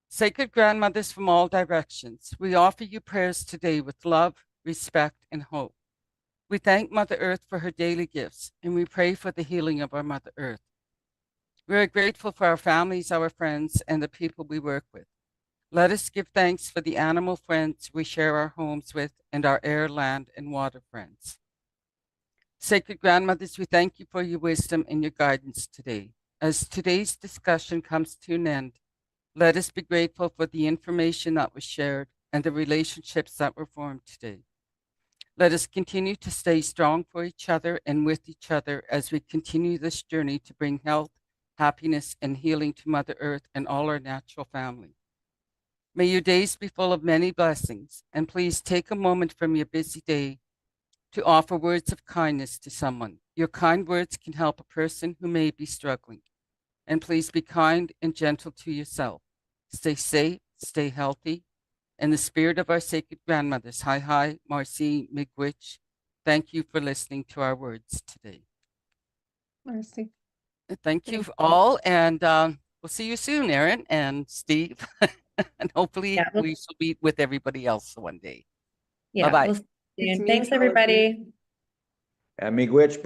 Sacred grandmothers from all directions, we offer you prayers today with love, respect, and hope. We thank Mother Earth for her daily gifts, and we pray for the healing of our Mother Earth. We are grateful for our families, our friends, and the people we work with. Let us give thanks for the animal friends we share our homes with and our air, land, and water friends. Sacred grandmothers, we thank you for your wisdom and your guidance today. As today's discussion comes to an end, let us be grateful for the information that was shared and the relationships that were formed today. Let us continue to stay strong for each other and with each other as we continue this journey to bring health, happiness, and healing to Mother Earth and all our natural family. May your days be full of many blessings, and please take a moment from your busy day to offer words of kindness to someone. Your kind words can help a person who may be struggling. And please be kind and gentle to yourself. Stay safe, stay healthy. In the spirit of our sacred grandmothers, Hi, Marcy, Miigwech, thank you for listening to our words today. Marcy. Thank you all, and we'll see you soon, Erin and Steve. And hopefully we shall meet with everybody else one day. Yeah, Bye-bye. we'll see you soon. Thanks, everybody. Miigwech,